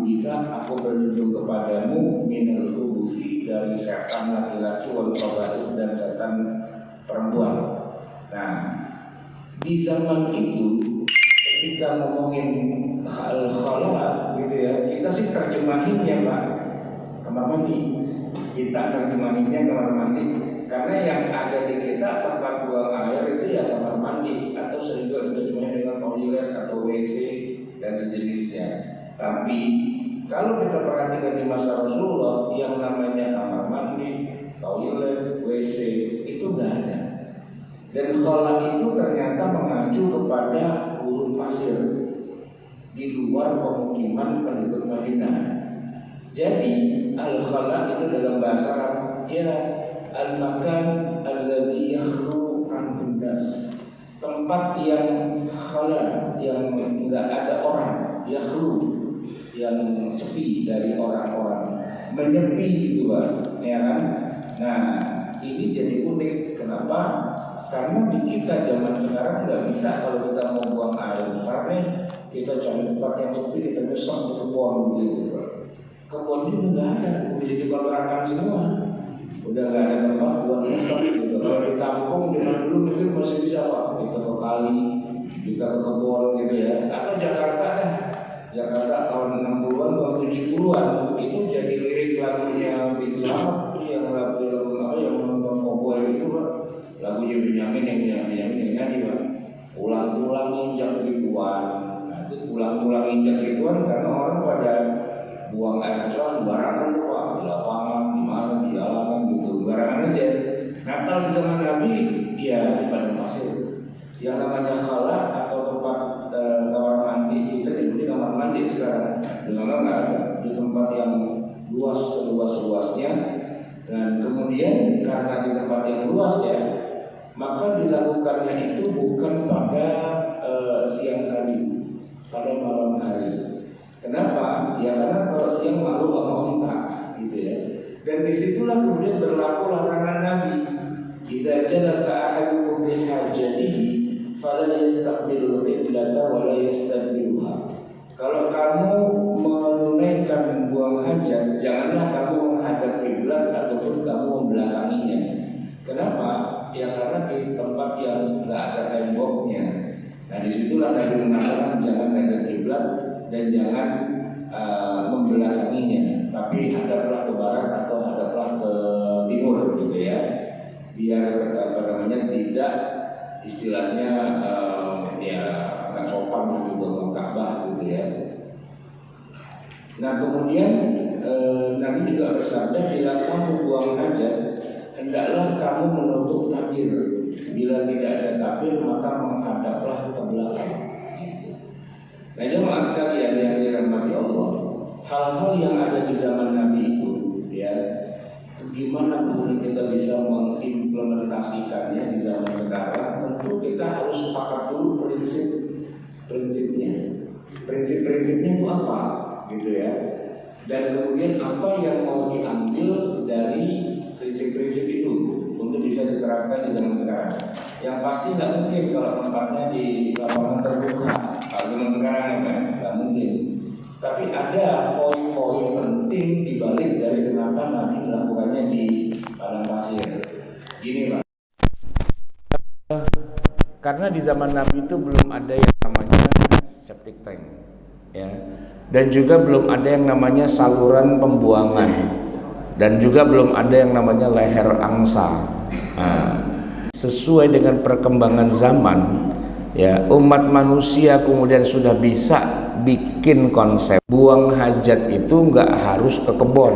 bika, aku berlindung kepadamu minal khubuthi, dari setan laki-laki, wal khaba'ith, dan setan perempuan. Nah, di zaman itu ketika ngomongin hal khala gitu ya, kita sih terjemahinnya Pak kamar mandi. Kita terjemahinnya kamar mandi karena yang ada di kita tempat buang air itu ya kamar mandi, atau sering juga diterjemahin dengan toilet atau WC dan sejenisnya. Tapi kalau kita perhatikan di masa Rasulullah, yang namanya kamar mandi, toilet, WC itu nggak ada. Dan khala itu ternyata mengacu kepada gurun pasir di luar pemukiman penduduk Madinah. Jadi al-khala itu dalam bahasa Arab ya al-makan alladhi yakhlu an nas, tempat yang khala, yang enggak ada orang, yakhlu, yang sepi dari orang-orang, menyepi gitu Pak, ya kan? Nah, ini jadi unik. Kenapa? Karena di kita zaman sekarang nggak bisa, kalau kita mau buang air besar nih, kita cari tempat yang sepi, kita besok ke kebun gitu. Kebun itu nggak ada, udah jadi kontrakan semua, udah nggak ada tempat buat besok gitu. Kalau di kampung zaman dulu mungkin masih bisa Pak, kita ke kali, kita ke kebun gitu ya. Atau Jakarta dah, Jakarta tahun 60-an, tahun 70-an itu jadi lirik lagunya Bin Slamet yang lagu apa yang nonton Cowboy itu Pak. Lagunya Benyamin yang nyanyi Pak, ulang-ulang injak gituan. Nah, itu ulang-ulang injak gituan karena orang pada buang air besar barangan tuh Pak, di lapangan, di mana, di jalanan gitu, barangan aja. Natal di zaman Nabi ya di padang pasir. Yang namanya khala atau tempat kamar mandi, kita di kamar mandi sekarang. Di sana nggak ada, di tempat yang luas seluas-luasnya. Dan kemudian karena di tempat yang luas ya, maka dilakukannya itu bukan pada siang hari, pada malam hari. Kenapa? Ya karena kalau siang malu sama onta, gitu ya. Dan disitulah kemudian berlaku larangan Nabi. Idza jalasa ahadukum li hajatihi fala yastaqbilul qiblata wa la yastadbiruha. Kalau kamu menunaikan buang hajat, janganlah kamu menghadap kiblat ataupun kamu membelakanginya. Kenapa? Ya karena di tempat yang nggak ada temboknya. Nah disitulah Nabi mengatakan jangan menghadap kiblat dan jangan membelakanginya, tapi hadaplah ke barat atau hadaplah ke timur gitu ya, biar tidak istilahnya ya nggak sopan gitu ke Ka'bah gitu ya. Nah kemudian Nabi juga bersabda, bila kamu buang hajat, hendaklah kamu menutup tabir. Bila tidak ada tabir, maka menghadaplah ke belakang. Nah jemaah sekalian yang dirahmati Allah, hal-hal yang ada di zaman Nabi itu, ya, gimana kemudian kita bisa mengimplementasikannya di zaman sekarang? Tentu kita harus sepakat dulu prinsipnya. Prinsip-prinsipnya itu apa, gitu ya? Dan kemudian apa yang mau diambil dari prinsip-prinsip itu untuk bisa diterapkan di zaman sekarang. Yang pasti nggak mungkin kalau tempatnya di lapangan terbuka. Kalau zaman sekarang ya, nggak mungkin. Tapi ada poin-poin penting di balik dari kenapa Nabi melakukannya di padang pasir. Gini Pak. Karena di zaman Nabi itu belum ada yang namanya septic tank, ya. Dan juga belum ada yang namanya saluran pembuangan, dan juga belum ada yang namanya leher angsa. Nah, sesuai dengan perkembangan zaman, ya, umat manusia kemudian sudah bisa bikin konsep buang hajat itu nggak harus ke kebun,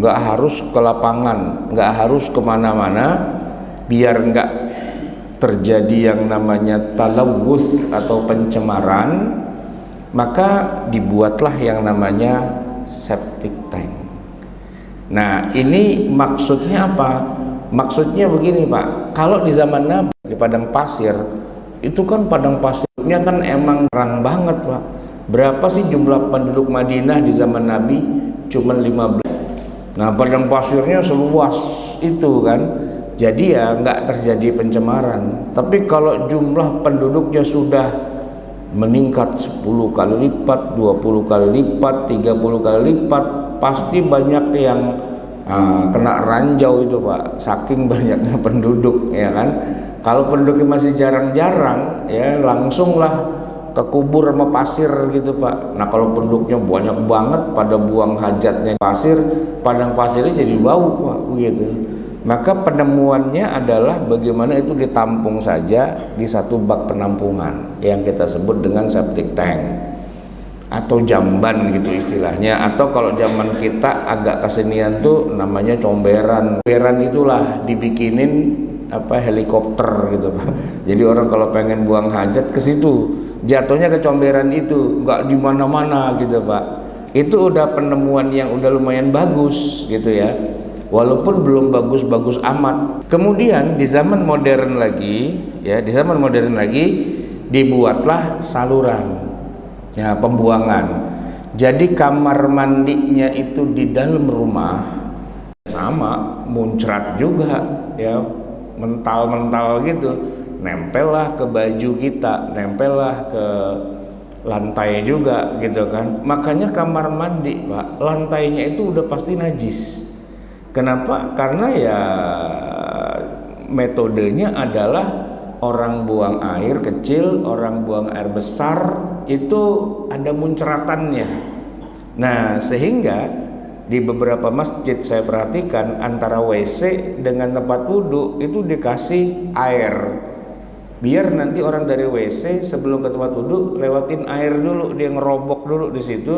nggak harus ke lapangan, nggak harus kemana-mana, biar nggak terjadi yang namanya talawus atau pencemaran, maka dibuatlah yang namanya septic tank. Nah ini maksudnya apa? Maksudnya begini Pak, kalau di zaman Nabi di padang pasir itu kan padang pasirnya kan emang terang banget Pak. Berapa sih jumlah penduduk Madinah di zaman Nabi? Cuman 15. Nah padang pasirnya seluas itu kan. Jadi ya nggak terjadi pencemaran. Tapi kalau jumlah penduduknya sudah meningkat 10 kali lipat, 20 kali lipat, 30 kali lipat, pasti banyak yang kena ranjau itu Pak, saking banyaknya penduduk, ya kan. Kalau penduduknya masih jarang-jarang, ya langsunglah ke kubur sama pasir gitu Pak. Nah kalau penduduknya banyak banget pada buang hajatnya pasir, padang pasirnya jadi bau Pak, begitu. Maka penemuannya adalah bagaimana itu ditampung saja di satu bak penampungan yang kita sebut dengan septic tank atau jamban gitu istilahnya, atau kalau zaman kita agak kesenian tuh namanya comberan. Comberan itulah dibikinin helikopter gitu Pak. Jadi orang kalau pengen buang hajat ke situ, jatuhnya ke comberan itu, nggak di mana-mana gitu Pak. Itu udah penemuan yang udah lumayan bagus gitu ya. Walaupun belum bagus-bagus amat. Kemudian di zaman modern lagi, ya di zaman modern lagi dibuatlah saluran, ya pembuangan. Jadi kamar mandinya itu di dalam rumah sama, muncrat juga, ya mental-mental gitu, nempel lah ke baju kita, nempel lah ke lantai juga gitu kan. Makanya kamar mandi Pak, lantainya itu udah pasti najis. Kenapa? Karena ya metodenya adalah orang buang air kecil, orang buang air besar itu ada muncratannya. Nah sehingga di beberapa masjid saya perhatikan antara WC dengan tempat wudhu itu dikasih air, biar nanti orang dari WC sebelum ke tempat wudhu lewatin air dulu, dia ngerobok dulu di situ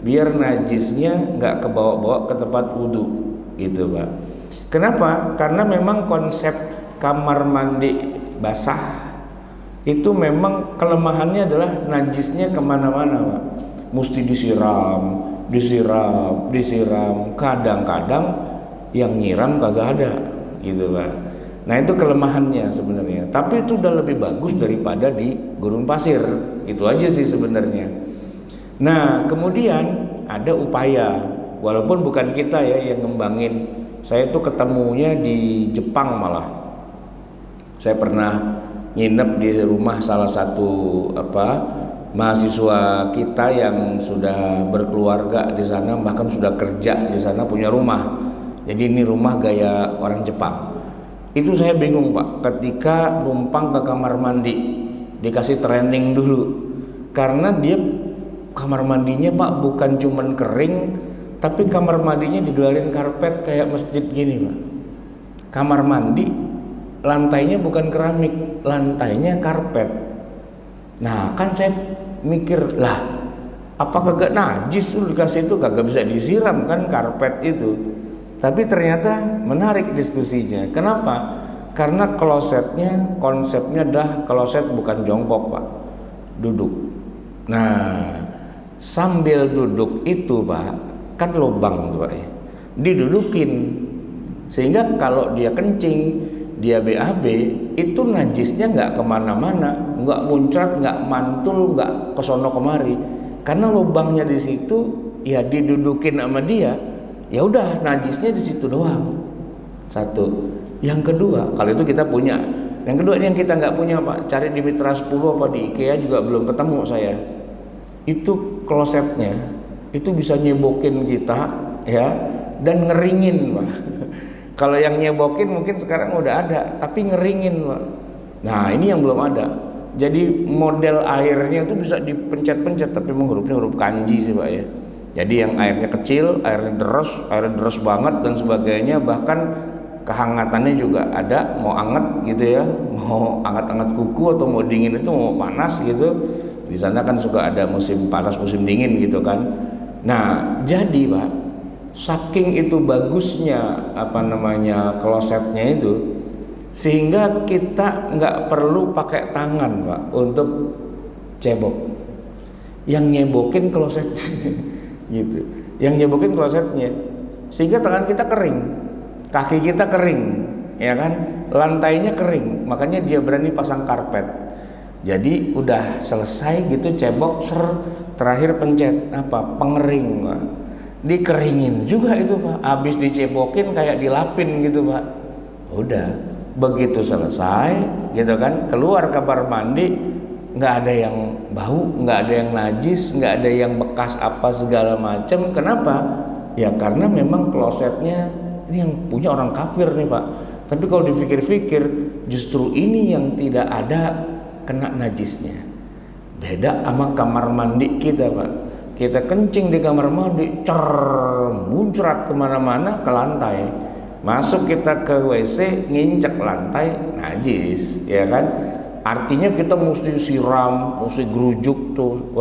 biar najisnya nggak kebawa-bawa ke tempat wudhu gitu Pak. Kenapa? Karena memang konsep kamar mandi basah itu memang kelemahannya adalah najisnya kemana-mana Pak, mesti disiram, kadang-kadang yang nyiram kagak ada gitu Pak. Nah itu kelemahannya sebenarnya, tapi itu udah lebih bagus daripada di gurun pasir, itu aja sih sebenarnya. Nah kemudian ada upaya, walaupun bukan kita ya yang ngembangin. Saya tuh ketemunya di Jepang malah. Saya pernah nginep di rumah salah satu mahasiswa kita yang sudah berkeluarga di sana, bahkan sudah kerja di sana, punya rumah. Jadi ini rumah gaya orang Jepang. Itu saya bingung Pak, ketika numpang ke kamar mandi dikasih training dulu, karena dia kamar mandinya Pak bukan cuman kering, tapi kamar mandinya digelarin karpet kayak masjid gini Pak. Kamar mandi lantainya bukan keramik, lantainya karpet. Nah kan saya mikir, lah apa kagak najis lu dikasih itu, kagak bisa disiram kan karpet itu. Tapi ternyata menarik diskusinya. Kenapa? Karena klosetnya, konsepnya adalah kloset bukan jongkok Pak, duduk. Nah sambil duduk itu Pak, kan lubang tuh Pak ya, didudukin sehingga kalau dia kencing, dia BAB itu najisnya nggak kemana-mana, nggak muncrat, nggak mantul, nggak kesono kemari, karena lubangnya di situ, ya didudukin sama dia, ya udah najisnya di situ doang. Satu. Yang kedua, kalau itu kita punya. Yang kedua ini yang kita nggak punya Pak, cari di Mitra 10 apa di IKEA juga belum ketemu saya. Itu klosetnya, itu bisa nyebokin kita ya, dan ngeringin Pak. Kalau yang nyebokin mungkin sekarang udah ada, tapi ngeringin Pak. Nah ini yang belum ada. Jadi model airnya itu bisa dipencet-pencet, tapi hurufnya huruf kanji sih Pak ya. Jadi yang airnya kecil, airnya deras banget dan sebagainya, bahkan kehangatannya juga ada, mau anget gitu ya, mau anget-anget kuku atau mau dingin itu mau panas gitu. Di sana kan suka ada musim panas, musim dingin gitu kan. Nah jadi Pak, saking itu bagusnya klosetnya itu, sehingga kita nggak perlu pakai tangan Pak untuk cebok, yang nyebokin klosetnya gitu, yang nyebokin klosetnya, sehingga tangan kita kering, kaki kita kering, ya kan, lantainya kering, makanya dia berani pasang karpet. Jadi udah selesai gitu cebok, terakhir pencet pengering Pak. Dikeringin juga itu Pak, habis dicebokin kayak dilapin gitu Pak. Udah begitu selesai gitu kan, keluar kamar mandi, nggak ada yang bau, nggak ada yang najis, nggak ada yang bekas apa segala macam. Kenapa? Ya karena memang klosetnya ini yang punya orang kafir nih Pak. Tapi kalau dipikir-pikir, justru ini yang tidak ada kena najisnya. Beda sama kamar mandi kita Pak. Kita kencing di kamar mandi, muncrat kemana-mana ke lantai. Masuk kita ke WC, nginjek lantai, najis, ya kan? Artinya kita mesti siram, mesti gerujuk tuh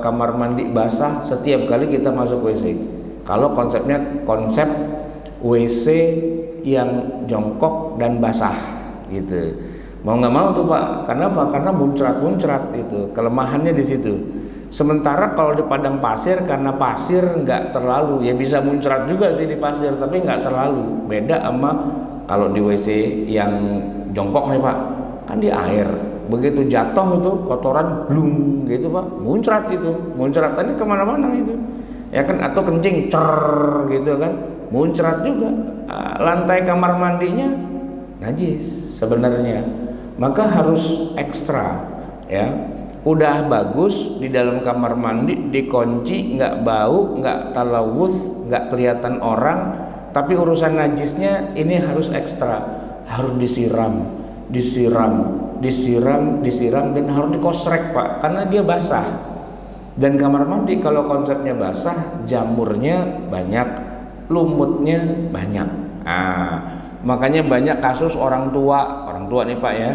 kamar mandi basah setiap kali kita masuk WC. Kalau konsepnya konsep WC yang jongkok dan basah gitu. Mau nggak mau tuh Pak, kenapa? Karena muncrat itu kelemahannya di situ. Sementara kalau di padang pasir, karena pasir nggak terlalu, ya bisa muncrat juga sih di pasir, tapi nggak terlalu. Beda sama kalau di WC yang jongkok nih Pak, kan di air, begitu jatuh itu kotoran blung gitu Pak, muntratannya kemana-mana itu, ya kan? Atau kencing gitu kan, muncrat juga. Lantai kamar mandinya najis sebenarnya, maka harus ekstra ya. Udah bagus di dalam kamar mandi dikunci, nggak bau, nggak talawuth, nggak kelihatan orang, tapi urusan najisnya ini harus ekstra, harus disiram dan harus dikosrek Pak, karena dia basah. Dan kamar mandi kalau konsepnya basah, jamurnya banyak, lumutnya banyak. Makanya banyak kasus orang tua nih Pak ya,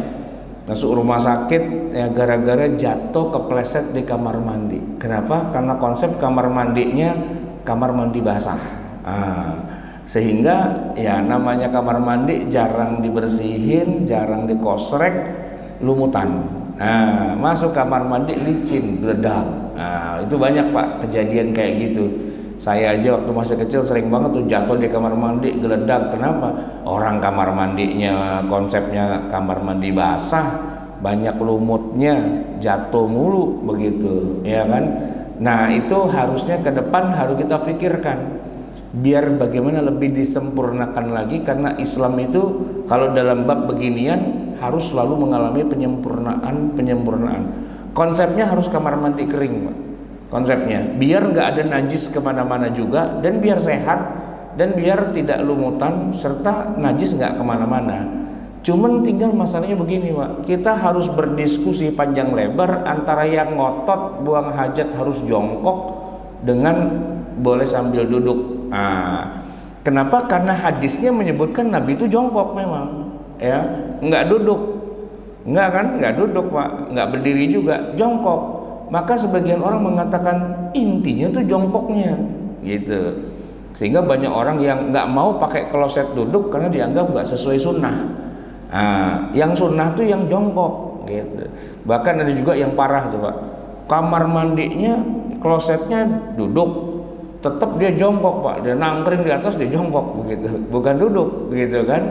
masuk rumah sakit ya gara-gara jatuh kepleset di kamar mandi. Kenapa? Karena konsep kamar mandinya kamar mandi basah. Sehingga ya namanya kamar mandi jarang dibersihin, jarang dikosrek, lumutan. Masuk kamar mandi licin, geledak. Itu banyak Pak kejadian kayak gitu. Saya aja waktu masih kecil sering banget tuh jatuh di kamar mandi, geledak. Kenapa? Orang kamar mandinya konsepnya kamar mandi basah, banyak lumutnya, jatuh mulu begitu, ya kan? Nah itu harusnya ke depan harus kita pikirkan, biar bagaimana lebih disempurnakan lagi, karena Islam itu kalau dalam bab beginian harus selalu mengalami penyempurnaan. Konsepnya harus kamar mandi kering Pak. Konsepnya biar nggak ada najis kemana-mana juga, dan biar sehat, dan biar tidak lumutan, serta najis nggak kemana-mana. Cuman tinggal masalahnya begini Pak, kita harus berdiskusi panjang lebar antara yang ngotot buang hajat harus jongkok dengan boleh sambil duduk. Kenapa? Karena hadisnya menyebutkan Nabi itu jongkok memang, ya, nggak duduk, nggak duduk Pak, nggak berdiri juga, jongkok. Maka sebagian orang mengatakan intinya tuh jongkoknya gitu, sehingga banyak orang yang nggak mau pakai kloset duduk karena dianggap nggak sesuai sunnah. Yang sunnah tuh yang jongkok gitu. Bahkan ada juga yang parah tuh Pak, kamar mandinya klosetnya duduk, tetap dia jongkok Pak, dia nangkring di atas, dia jongkok begitu, bukan duduk gitu kan.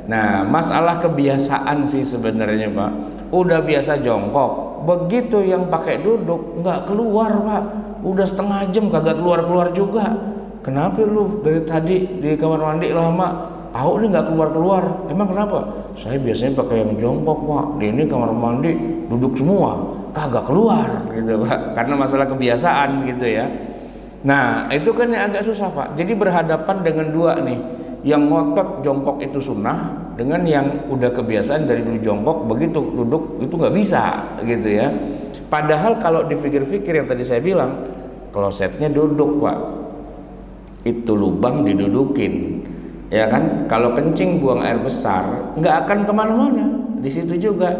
Nah masalah kebiasaan sih sebenarnya Pak, udah biasa jongkok, begitu yang pakai duduk nggak keluar Pak, udah setengah jam kagak keluar juga. Kenapa lu dari tadi di kamar mandi lama? Aku nih nggak keluar. Emang kenapa? Saya biasanya pakai yang jongkok Pak, di ini kamar mandi duduk semua, kagak keluar gitu Pak, karena masalah kebiasaan gitu ya. Nah itu kan yang agak susah Pak. Jadi berhadapan dengan dua nih, yang ngotot jongkok itu sunnah, dengan yang udah kebiasaan dari dulu jongkok, begitu duduk itu nggak bisa gitu ya. Padahal kalau dipikir-pikir yang tadi saya bilang, klosetnya duduk Pak, itu lubang didudukin, ya kan? Kalau kencing buang air besar nggak akan kemana-mana di situ juga.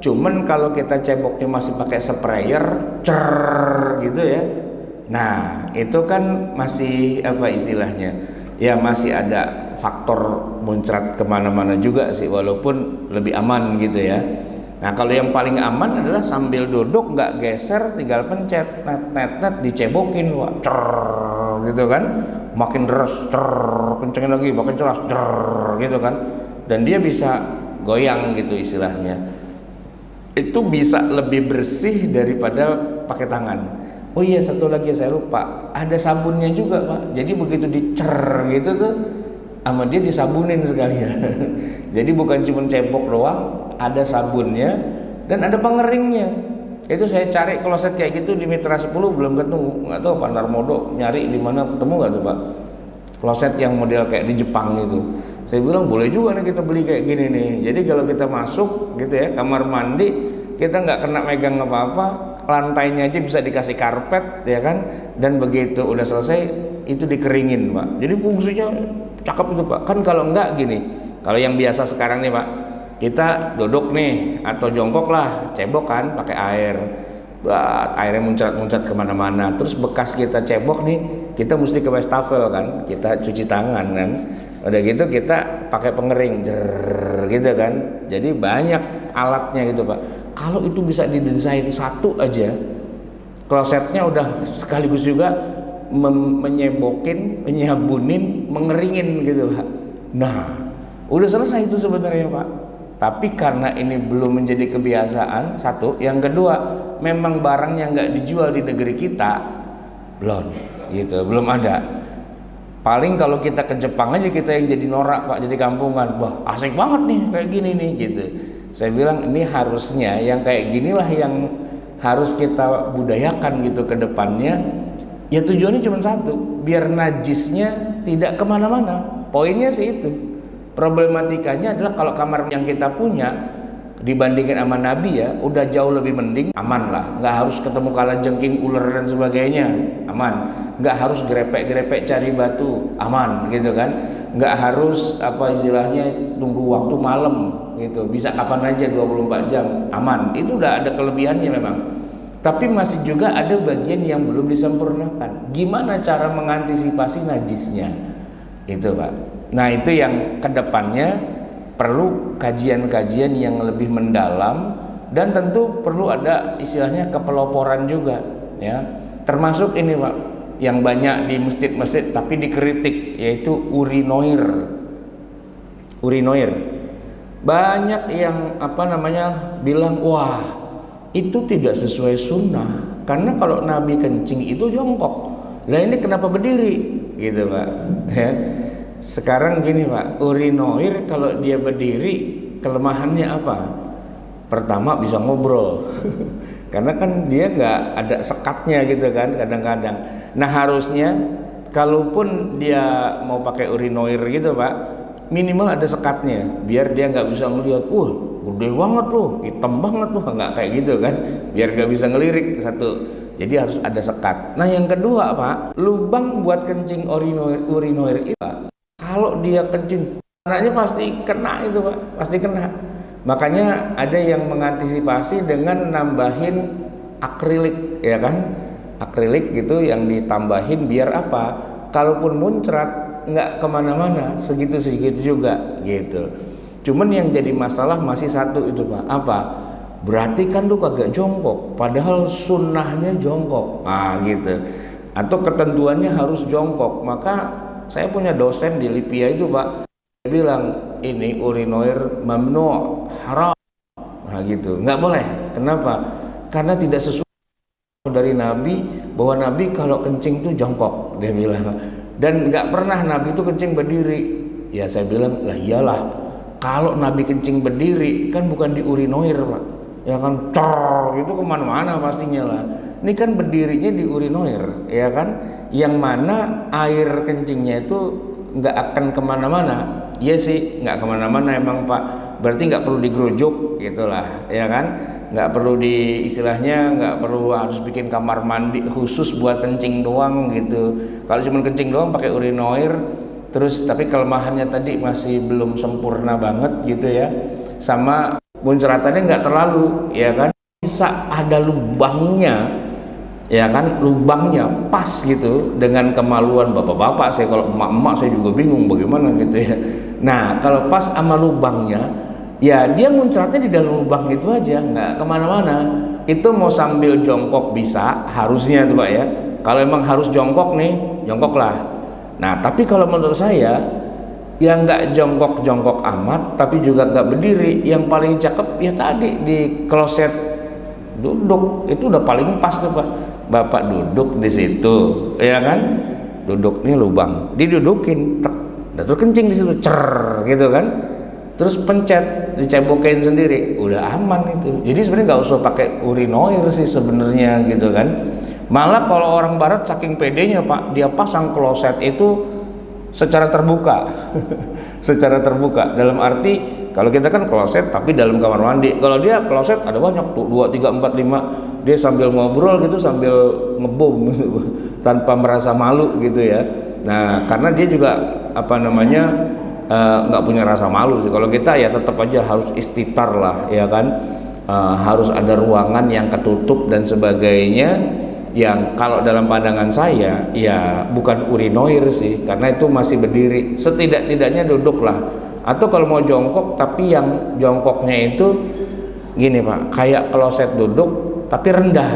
Cuman kalau kita ceboknya masih pakai sprayer, gitu ya. Nah itu kan masih apa istilahnya? Ya masih ada faktor muncrat kemana-mana juga sih, walaupun lebih aman gitu ya. Nah kalau yang paling aman adalah sambil duduk nggak geser, tinggal pencet net dicebokin Pak, gitu kan, makin deras, kencengin lagi, makin keras, gitu kan, dan dia bisa goyang gitu istilahnya. Itu bisa lebih bersih daripada pakai tangan. Oh iya satu lagi saya lupa, ada sabunnya juga Pak. Jadi begitu dicer gitu tuh, sama dia disabunin sekalian. Jadi bukan cuma cebok doang, ada sabunnya dan ada pengeringnya. Itu saya cari kloset kayak gitu di Mitra 10 belum ketemu. Nggak tahu Pak Narmodo nyari di mana ketemu nggak tuh Pak? Kloset yang model kayak di Jepang gitu. Saya bilang boleh juga nih kita beli kayak gini nih. Jadi kalau kita masuk gitu ya kamar mandi, kita nggak kena megang apa-apa, lantainya aja bisa dikasih karpet ya kan. Dan begitu udah selesai itu dikeringin Pak. Jadi fungsinya cakep itu Pak. Kan kalau enggak gini, kalau yang biasa sekarang nih Pak, kita duduk nih atau jongkok lah, cebok kan pakai air, airnya muncrat-muncrat kemana-mana. Terus bekas kita cebok nih, kita mesti ke wastafel kan, kita cuci tangan kan. Udah gitu kita pakai pengering, gitu kan. Jadi banyak alatnya gitu Pak. Kalau itu bisa didesain satu aja, klosetnya udah sekaligus juga menyebokin, menyabunin, mengeringin gitu Pak. Nah, udah selesai itu sebenarnya Pak. Tapi karena ini belum menjadi kebiasaan, satu. Yang kedua, memang barangnya nggak dijual di negeri kita, belum, gitu, belum ada. Paling kalau kita ke Jepang aja kita yang jadi norak Pak, jadi kampungan. Wah asik banget nih kayak gini nih gitu. Saya bilang ini harusnya yang kayak ginilah yang harus kita budayakan gitu ke depannya. Ya tujuannya cuma satu, biar najisnya tidak kemana-mana. Poinnya sih itu. Problematikanya adalah kalau kamar yang kita punya dibandingin sama Nabi ya udah jauh lebih mending, aman lah, nggak harus ketemu kalajengking, ular dan sebagainya, aman. Nggak harus grepek-grepek cari batu, aman gitu kan. Nggak harus apa istilahnya nunggu waktu malam gitu, bisa kapan aja 24 jam, aman. Itu udah ada kelebihannya memang. Tapi masih juga ada bagian yang belum disempurnakan. Gimana cara mengantisipasi najisnya? Itu Pak. Nah itu yang kedepannya perlu kajian-kajian yang lebih mendalam dan tentu perlu ada istilahnya kepeloporan juga ya. Termasuk ini Pak yang banyak di masjid-masjid tapi dikritik, yaitu urinoir. Banyak yang bilang wah itu tidak sesuai sunnah karena kalau Nabi kencing itu jongkok. Lah ini kenapa berdiri gitu Pak ya. Sekarang gini Pak, urinoir kalau dia berdiri kelemahannya apa? Pertama bisa ngobrol karena kan dia nggak ada sekatnya gitu kan kadang-kadang. Nah harusnya kalaupun dia mau pakai urinoir gitu Pak, minimal ada sekatnya biar dia nggak bisa ngelihat, gede banget loh, hitam banget loh, nggak kayak gitu kan, biar nggak bisa ngelirik satu. Jadi harus ada sekat. Nah yang kedua Pak, lubang buat kencing urinoir itu Pak, kalau dia kencing, anaknya pasti kena itu Pak, pasti kena. Makanya ada yang mengantisipasi dengan nambahin akrilik, ya kan? Akrilik gitu yang ditambahin biar apa? Kalaupun muncrat nggak kemana-mana, segitu-segitu juga gitu. Cuman yang jadi masalah masih satu itu Pak, apa? Berarti kan lu kagak jongkok, padahal sunnahnya jongkok, gitu. Atau ketentuannya harus jongkok, maka saya punya dosen di Lipia itu Pak, dia bilang ini urinoir mamnu, haram, gitu, nggak boleh. Kenapa? Karena tidak sesuai dari Nabi bahwa Nabi kalau kencing itu jongkok, dia bilang. Dan nggak pernah Nabi itu kencing berdiri. Ya saya bilang lah iyalah, kalau Nabi kencing berdiri kan bukan di urinoir Pak, ya kan, itu kemana-mana pastinya lah. Ini kan berdirinya di urinoir, ya kan, yang mana air kencingnya itu nggak akan kemana-mana. Iya sih, nggak kemana-mana emang Pak. Berarti nggak perlu digerujuk gitulah, ya kan? Nggak perlu istilahnya nggak perlu harus bikin kamar mandi khusus buat kencing doang gitu. Kalau cuma kencing doang pakai urinoir, terus tapi kelemahannya tadi masih belum sempurna banget gitu ya. Sama muncratannya nggak terlalu, ya kan? Bisa ada lubangnya. Ya kan, lubangnya pas gitu dengan kemaluan bapak-bapak saya, kalau emak-emak saya juga bingung bagaimana gitu ya. Nah kalau pas sama lubangnya, ya dia muncratnya di dalam lubang itu aja, nggak kemana-mana. Itu mau sambil jongkok bisa, harusnya tuh Pak ya. Kalau emang harus jongkok nih, jongkoklah. Nah tapi kalau menurut saya yang nggak jongkok-jongkok amat, tapi juga nggak berdiri, yang paling cakep ya tadi di kloset duduk, itu udah paling pas tuh Pak. Bapak duduk di situ, ya kan? Duduk nih lubang, didudukin, terus kencing di situ, gitu kan? terus pencet, dicebokin sendiri, udah aman itu. Jadi sebenarnya nggak usah pakai urinoir sih sebenarnya gitu kan. Malah kalau orang barat saking pedenya Pak, dia pasang kloset itu secara terbuka. Secara terbuka dalam arti kalau kita kan kloset tapi dalam kamar mandi, kalau dia kloset ada banyak tuh 2, 3, 4, 5, dia sambil ngobrol gitu sambil ngebom gitu, tanpa merasa malu gitu ya. Nah karena dia juga apa namanya nggak punya rasa malu sih. Kalau kita ya tetap aja harus istitar lah ya kan, harus ada ruangan yang ketutup dan sebagainya. Yang kalau dalam pandangan saya ya bukan urinoir sih, karena itu masih berdiri, setidak-tidaknya duduk lah. Atau kalau mau jongkok tapi yang jongkoknya itu gini Pak, kayak kloset duduk tapi rendah,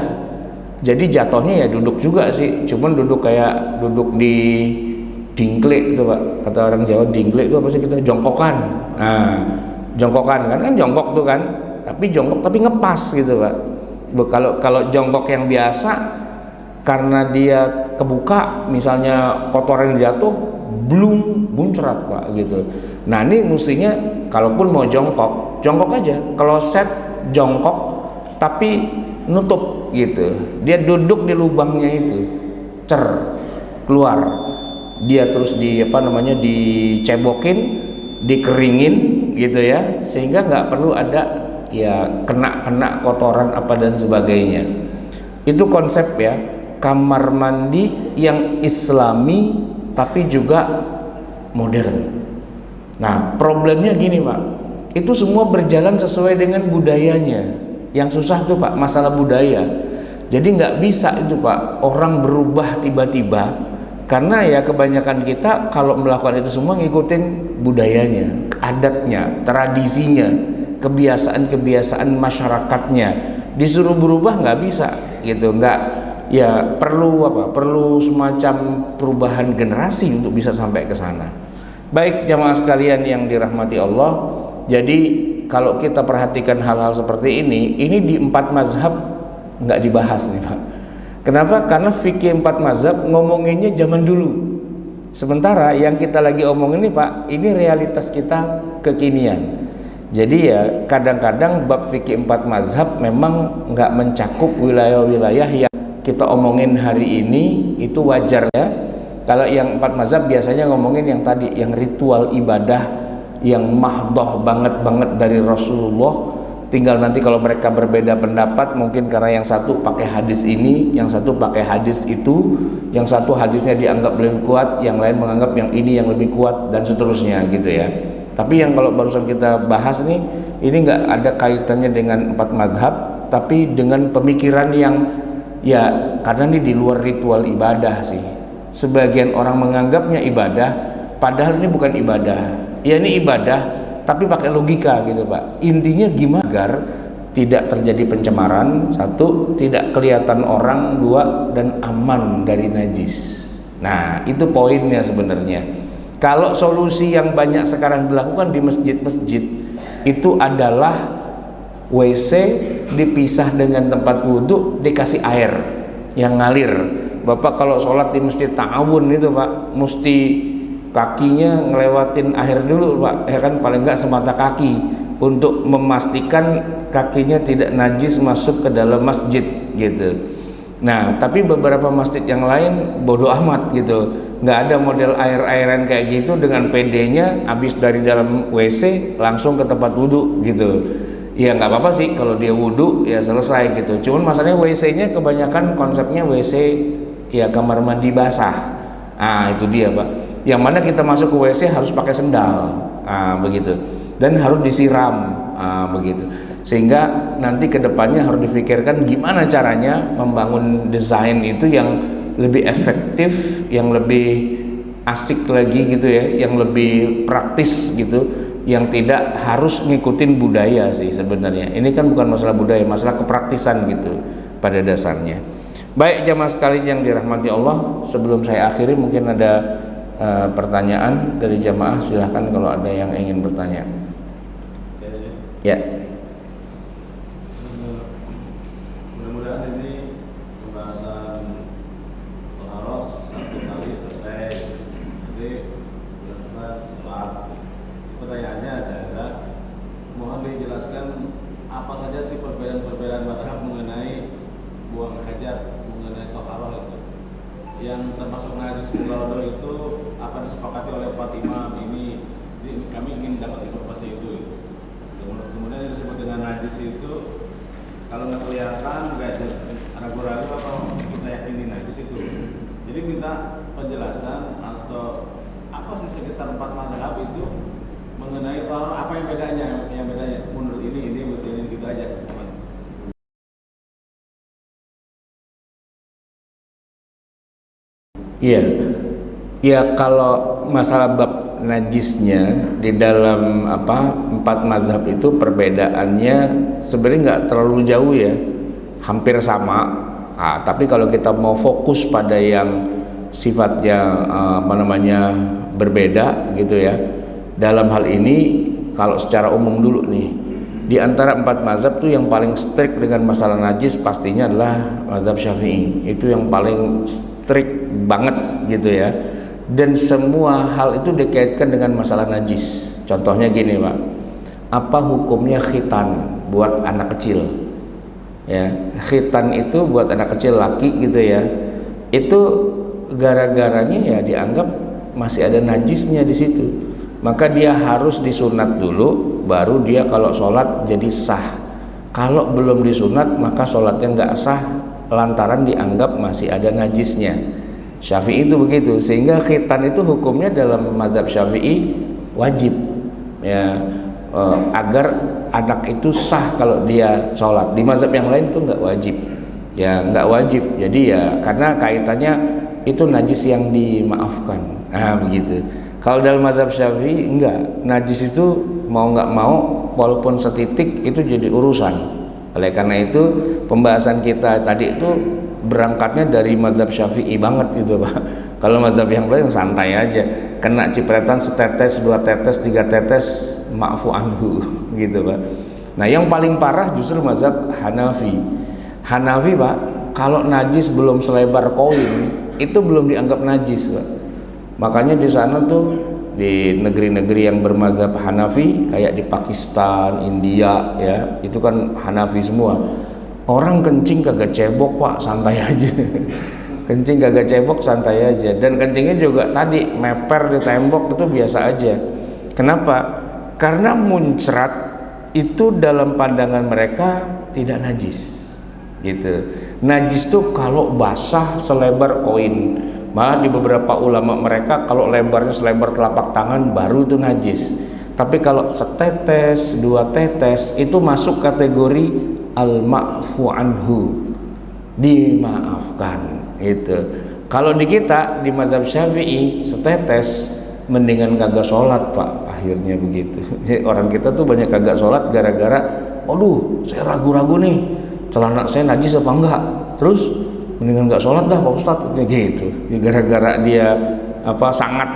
jadi jatuhnya ya duduk juga sih, cuman duduk kayak duduk di dingklik itu Pak, kata orang Jawa dingklik itu apa sih kita, jongkokan. Nah jongkokan kan jongkok tuh kan, tapi jongkok tapi ngepas gitu Pak. Kalau jongkok yang biasa karena dia kebuka, misalnya kotoran jatuh, belum muncrat Pak gitu. Nah ini mestinya kalaupun mau jongkok, jongkok aja, kloset jongkok tapi nutup gitu. Dia duduk di lubangnya itu, keluar. Dia terus dicebokin, dikeringin gitu ya, sehingga nggak perlu ada ya kena kotoran apa dan sebagainya. Itu konsep ya, kamar mandi yang islami tapi juga modern. Nah problemnya gini Pak, itu semua berjalan sesuai dengan budayanya. Yang susah tuh Pak masalah budaya. Jadi nggak bisa itu Pak orang berubah tiba-tiba, karena ya kebanyakan kita kalau melakukan itu semua ngikutin budayanya, adatnya, tradisinya, kebiasaan-kebiasaan masyarakatnya. Disuruh berubah nggak bisa gitu, nggak. Ya perlu semacam perubahan generasi untuk bisa sampai ke sana. Baik jamaah sekalian yang dirahmati Allah, jadi kalau kita perhatikan hal-hal seperti ini di 4 mazhab nggak dibahas nih Pak. Kenapa? Karena fikih 4 mazhab ngomonginnya zaman dulu, sementara yang kita lagi omongin ini Pak, ini realitas kita kekinian. Jadi ya kadang-kadang bab fikih 4 mazhab memang nggak mencakup wilayah-wilayah yang kita omongin hari ini. Itu wajar ya. Kalau yang 4 mazhab biasanya ngomongin yang tadi, yang ritual ibadah yang mahdoh banget dari Rasulullah. Tinggal nanti kalau mereka berbeda pendapat, mungkin karena yang satu pakai hadis ini, yang satu pakai hadis itu, yang satu hadisnya dianggap lebih kuat, yang lain menganggap yang ini yang lebih kuat, dan seterusnya gitu ya. Tapi yang kalau barusan kita bahas nih, ini nggak ada kaitannya dengan 4 mazhab, tapi dengan pemikiran yang ya karena ini di luar ritual ibadah sih. Sebagian orang menganggapnya ibadah, padahal ini bukan ibadah. Ya ini ibadah, tapi pakai logika gitu Pak. Intinya gimana agar tidak terjadi pencemaran, 1, tidak kelihatan orang, 2, dan aman dari najis. Nah itu poinnya sebenarnya. Kalau solusi yang banyak sekarang dilakukan di masjid-masjid itu adalah WC dipisah dengan tempat wudhu, dikasih air yang ngalir. Bapak kalau sholat di masjid Ta'awun itu Pak, mesti kakinya ngelewatin air dulu Pak, ya kan, paling enggak semata kaki, untuk memastikan kakinya tidak najis masuk ke dalam masjid gitu. Nah tapi beberapa masjid yang lain bodoh amat gitu, nggak ada model air-airan kayak gitu, dengan PD-nya habis dari dalam WC langsung ke tempat wudhu gitu. Ya nggak apa-apa sih kalau dia wudhu ya selesai gitu. Cuman masalahnya WC-nya kebanyakan konsepnya WC ya kamar mandi basah. Ah itu dia Pak. Yang mana kita masuk ke WC harus pakai sendal, begitu, dan harus disiram, begitu. Sehingga nanti kedepannya harus difikirkan gimana caranya membangun desain itu yang lebih efektif, yang lebih asik lagi gitu ya, yang lebih praktis gitu, yang tidak harus ngikutin budaya sih sebenarnya. Ini kan bukan masalah budaya, masalah kepraktisan gitu pada dasarnya. Baik jamaah sekalian yang dirahmati Allah, sebelum saya akhiri mungkin ada pertanyaan dari jamaah, silahkan kalau ada yang ingin bertanya. Ya. Mudah-mudahan ini pembahasan Al-Aros 1 kali selesai. Jadi sholat. Pertanyaannya adalah najis mughalladhah itu akan disepakati oleh 4 imam ini kami ingin dapat informasi itu. Kemudian yang disebut dengan najis itu kalau nggak kelihatan, nggak ragu-ragu atau kita yakini najis itu. Jadi minta penjelasan atau apa sih sekitar 4 mazhab itu mengenai apa yang bedanya menurut ini betul ini gitu aja. Iya, ya kalau masalah bab najisnya di dalam 4 mazhab itu perbedaannya sebenarnya nggak terlalu jauh ya, hampir sama. Tapi kalau kita mau fokus pada yang sifatnya berbeda gitu ya, dalam hal ini kalau secara umum dulu nih, di antara 4 mazhab tuh yang paling strict dengan masalah najis pastinya adalah mazhab Syafi'i. Itu yang paling strict banget gitu ya, dan semua hal itu dikaitkan dengan masalah najis. Contohnya gini Pak, apa hukumnya khitan buat anak kecil ya? Khitan itu buat anak kecil laki gitu ya, itu gara-garanya ya dianggap masih ada najisnya di situ, maka dia harus disunat dulu, baru dia kalau sholat jadi sah. Kalau belum disunat maka sholatnya nggak sah lantaran dianggap masih ada najisnya. Syafi'i itu begitu, sehingga khitan itu hukumnya dalam mazhab Syafi'i wajib ya, agar anak itu sah kalau dia sholat. Di mazhab yang lain itu nggak wajib ya, nggak wajib. Jadi ya karena kaitannya itu najis yang dimaafkan, begitu. Kalau dalam mazhab Syafi'i enggak, najis itu mau nggak mau walaupun setitik itu jadi urusan. Oleh karena itu pembahasan kita tadi itu berangkatnya dari mazhab Syafi'i banget gitu Pak. Kalau mazhab yang lain santai aja, kena cipretan setetes, 2 tetes, 3 tetes, ma'fu anhu gitu Pak. Nah yang paling parah justru mazhab Hanafi. Hanafi Pak, kalau najis belum selebar koin itu belum dianggap najis Pak. Makanya di sana tuh di negeri-negeri yang bermazhab Hanafi kayak di Pakistan, India ya, itu kan Hanafi semua. Orang kencing kagak cebok Pak, santai aja. Kencing kagak cebok, santai aja. Dan kencingnya juga tadi meper di tembok itu biasa aja. Kenapa? Karena muncrat itu dalam pandangan mereka tidak najis gitu. Najis tuh kalau basah selebar koin. Malah di beberapa ulama mereka kalau lebarnya selebar telapak tangan baru itu najis. Tapi kalau setetes, 2 tetes itu masuk kategori al-ma'fu anhu, dimaafkan itu. Kalau di kita di mazhab Syafi'i setetes mendingan kagak sholat Pak, akhirnya begitu. Orang kita tuh banyak kagak sholat gara-gara aduh saya ragu-ragu nih celana saya najis apa enggak, terus mendingan nggak sholat dah Pak Ustadz gitu. Gara-gara dia sangat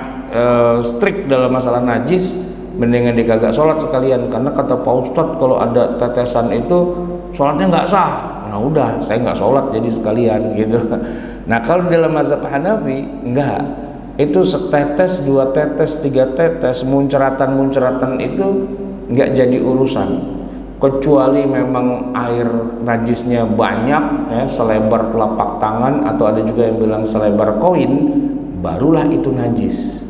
strict dalam masalah najis, mendingan dia kagak sholat sekalian, karena kata Pak Ustadz kalau ada tetesan itu sholatnya nggak sah. Nah udah saya nggak sholat jadi sekalian gitu. Nah kalau dalam mazhab Hanafi enggak, itu setetes, 2 tetes, 3 tetes, muncratan itu nggak jadi urusan, kecuali memang air najisnya banyak ya, selebar telapak tangan atau ada juga yang bilang selebar koin, barulah itu najis.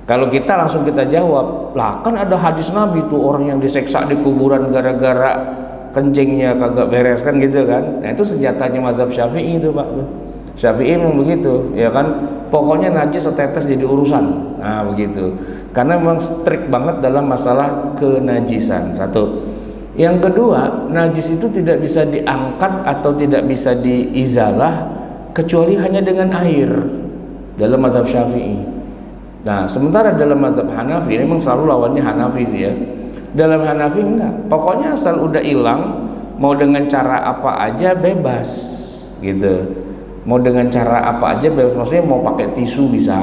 Kalau kita langsung kita jawab, lah kan ada hadis Nabi tuh orang yang diseksa di kuburan gara-gara kencingnya kagak beres kan gitu kan. Nah itu senjatanya mazhab Syafi'i itu Pak. Syafi'i memang begitu ya kan, pokoknya najis setetes jadi urusan. Nah begitu, karena memang strict banget dalam masalah kenajisan. Satu. Yang kedua, najis itu tidak bisa diangkat atau tidak bisa diizalah kecuali hanya dengan air dalam mazhab Syafi'i. Nah sementara dalam mazhab Hanafi, ini memang selalu lawannya Hanafi sih ya. Dalam Hanafi enggak, pokoknya asal udah hilang, mau dengan cara apa aja bebas gitu. Mau dengan cara apa aja bebas, maksudnya mau pakai tisu bisa,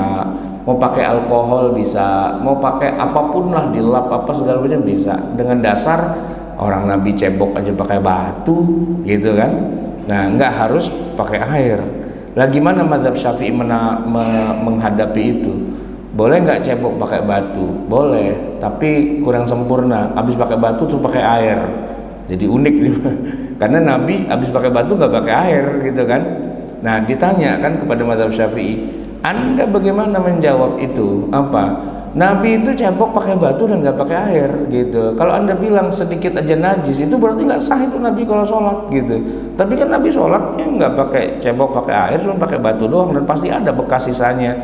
mau pakai alkohol bisa, mau pakai apapun lah, dilap apa segala macam bisa. Dengan dasar orang Nabi cebok aja pakai batu gitu kan. Nah enggak harus pakai air. Lah gimana mazhab Syafi'i menghadapi itu? Boleh nggak cebok pakai batu? Boleh, tapi kurang sempurna. Habis pakai batu tuh pakai air, jadi unik nih. Karena Nabi habis pakai batu nggak pakai air gitu kan. Nah ditanya kan kepada mazhab Syafi'i, Anda bagaimana menjawab itu? Apa? Nabi itu cebok pakai batu dan nggak pakai air gitu. Kalau Anda bilang sedikit aja najis, itu berarti nggak sah itu Nabi kalau sholat gitu. Tapi kan Nabi sholatnya nggak pakai cebok pakai air, cuma pakai batu doang, dan pasti ada bekas sisanya.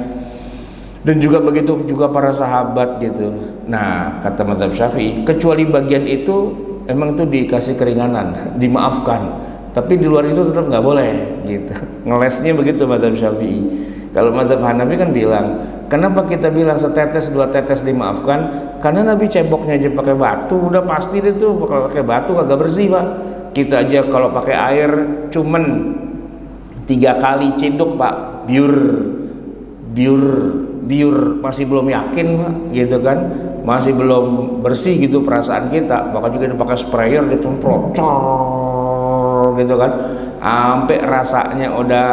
Dan juga begitu juga para sahabat gitu. Nah, kata mazhab Syafi'i, kecuali bagian itu emang itu dikasih keringanan, dimaafkan. Tapi di luar itu tetap nggak boleh gitu. Ngelesnya begitu mazhab Syafi'i. Kalau mazhab Hanafi kan bilang, kenapa kita bilang setetes dua tetes dimaafkan? Karena Nabi ceboknya aja pakai batu, udah pasti itu kalau pakai batu kagak bersih Pak. Kita aja kalau pakai air cuman 3 kali ciduk Pak, biur masih belum yakin Pak, gitu kan? Masih belum bersih gitu perasaan kita. Maka juga dipakai sprayer disemprot, gitu kan? Sampai rasanya udah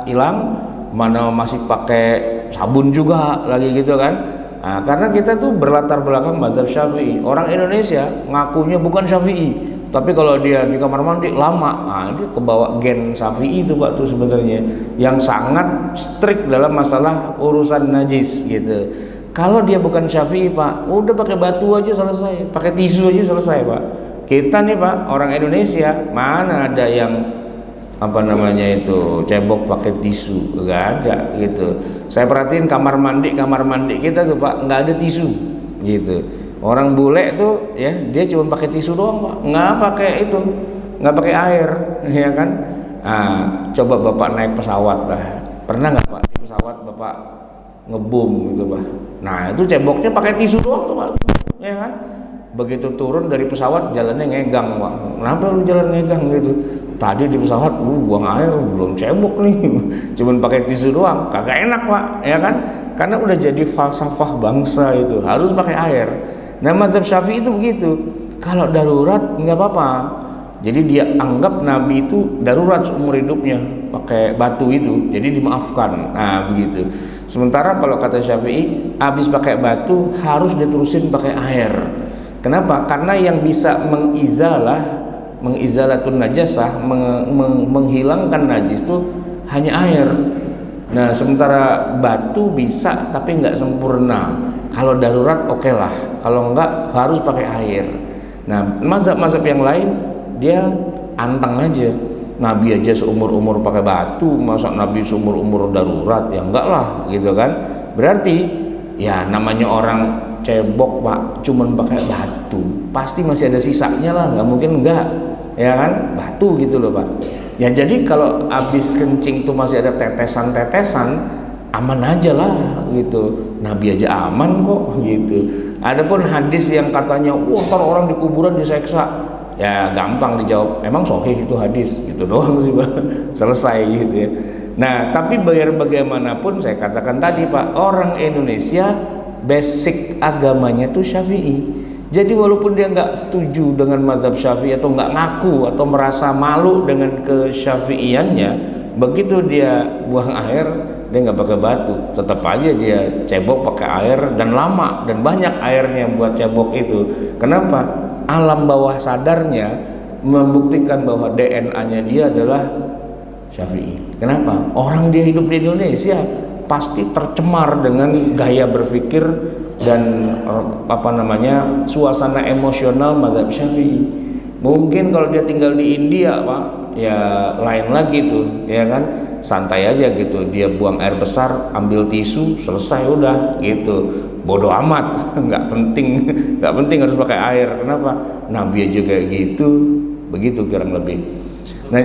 hilang. Mana masih pakai sabun juga lagi gitu kan. Nah, karena kita tuh berlatar belakang mazhab Syafi'i. Orang Indonesia ngakunya bukan Syafi'i, tapi kalau dia di kamar mandi lama, nah dia kebawa gen Syafi'i itu Pak tuh sebenarnya, yang sangat strict dalam masalah urusan najis gitu. Kalau dia bukan Syafi'i Pak, udah pakai batu aja selesai, pakai tisu aja selesai Pak. Kita nih Pak, orang Indonesia, mana ada yang apa namanya itu cebok pakai tisu, nggak ada gitu. Saya perhatiin kamar mandi kita tuh Pak, nggak ada tisu gitu. Orang bule tuh ya dia cuma pakai tisu doang Pak, nggak pakai itu, nggak pakai air, ya kan. Nah, coba Bapak naik pesawat lah, pernah nggak Pak di pesawat Bapak ngebum gitu Pak? Nah itu ceboknya pakai tisu doang tuh Pak, ya kan. Begitu turun dari pesawat jalannya ngegang Pak, kenapa lu jalan ngegang gitu? Tadi di pesawat buang air belum cebok nih, cuman pakai tisu doang, kagak enak Pak, ya kan? Karena udah jadi falsafah bangsa itu harus pakai air. Nah mazhab Syafi'i itu begitu, kalau darurat nggak apa-apa. Jadi dia anggap Nabi itu darurat seumur hidupnya pakai batu itu, jadi dimaafkan. Nah begitu. Sementara kalau kata Syafi'i, habis pakai batu harus diterusin pakai air. Kenapa? Karena yang bisa mengizalatun najasah, menghilangkan najis itu hanya air. Nah sementara batu bisa tapi nggak sempurna. Kalau darurat oke lah, kalau enggak harus pakai air. Nah mazhab-mazhab yang lain dia antang aja, Nabi aja seumur-umur pakai batu, masa Nabi seumur-umur darurat? Ya enggak lah gitu kan. Berarti ya namanya orang cebok Pak cuman pakai batu, pasti masih ada sisanya lah, nggak mungkin enggak, ya kan, batu gitu loh Pak. Ya jadi kalau habis kencing tuh masih ada tetesan-tetesan, aman aja lah gitu, Nabi aja aman kok gitu. Adapun hadis yang katanya wah ntar orang di kuburan diseksa, ya gampang dijawab, emang sahih itu hadis, gitu doang sih Pak, selesai gitu ya. Nah tapi biar bagaimanapun saya katakan tadi Pak, orang Indonesia basic agamanya tuh Syafi'i. Jadi walaupun dia nggak setuju dengan mazhab Syafi'i atau nggak ngaku atau merasa malu dengan kesyafi'iannya, begitu dia buang air dia nggak pakai batu, tetap aja dia cebok pakai air, dan lama dan banyak airnya buat cebok itu. Kenapa? Alam bawah sadarnya membuktikan bahwa DNA-nya dia adalah Syafi'i. Kenapa? Orang dia hidup di Indonesia pasti tercemar dengan gaya berpikir dan apa namanya suasana emosional mazhab Syafi'i. Mungkin kalau dia tinggal di India Pak, ya lain lagi tuh, ya kan, santai aja gitu, dia buang air besar ambil tisu selesai udah gitu, bodoh amat, nggak penting harus pakai air. Kenapa? Nabi aja kayak gitu, begitu kurang lebih. Nah,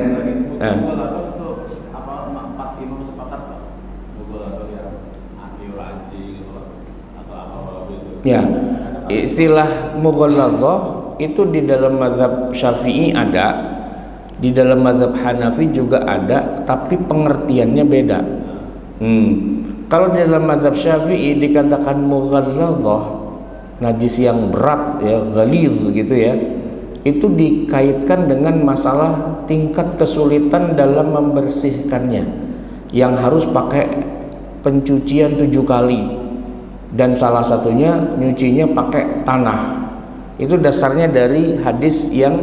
ya, istilah mughalladhah itu di dalam mazhab Syafi'i ada, di dalam mazhab Hanafi juga ada, tapi pengertiannya beda. Kalau di dalam mazhab Syafi'i dikatakan mughalladhah, najis yang berat ya, ghalidh gitu ya, itu dikaitkan dengan masalah tingkat kesulitan dalam membersihkannya, yang harus pakai pencucian 7 kali. Dan salah satunya nyucinya pakai tanah. Itu dasarnya dari hadis yang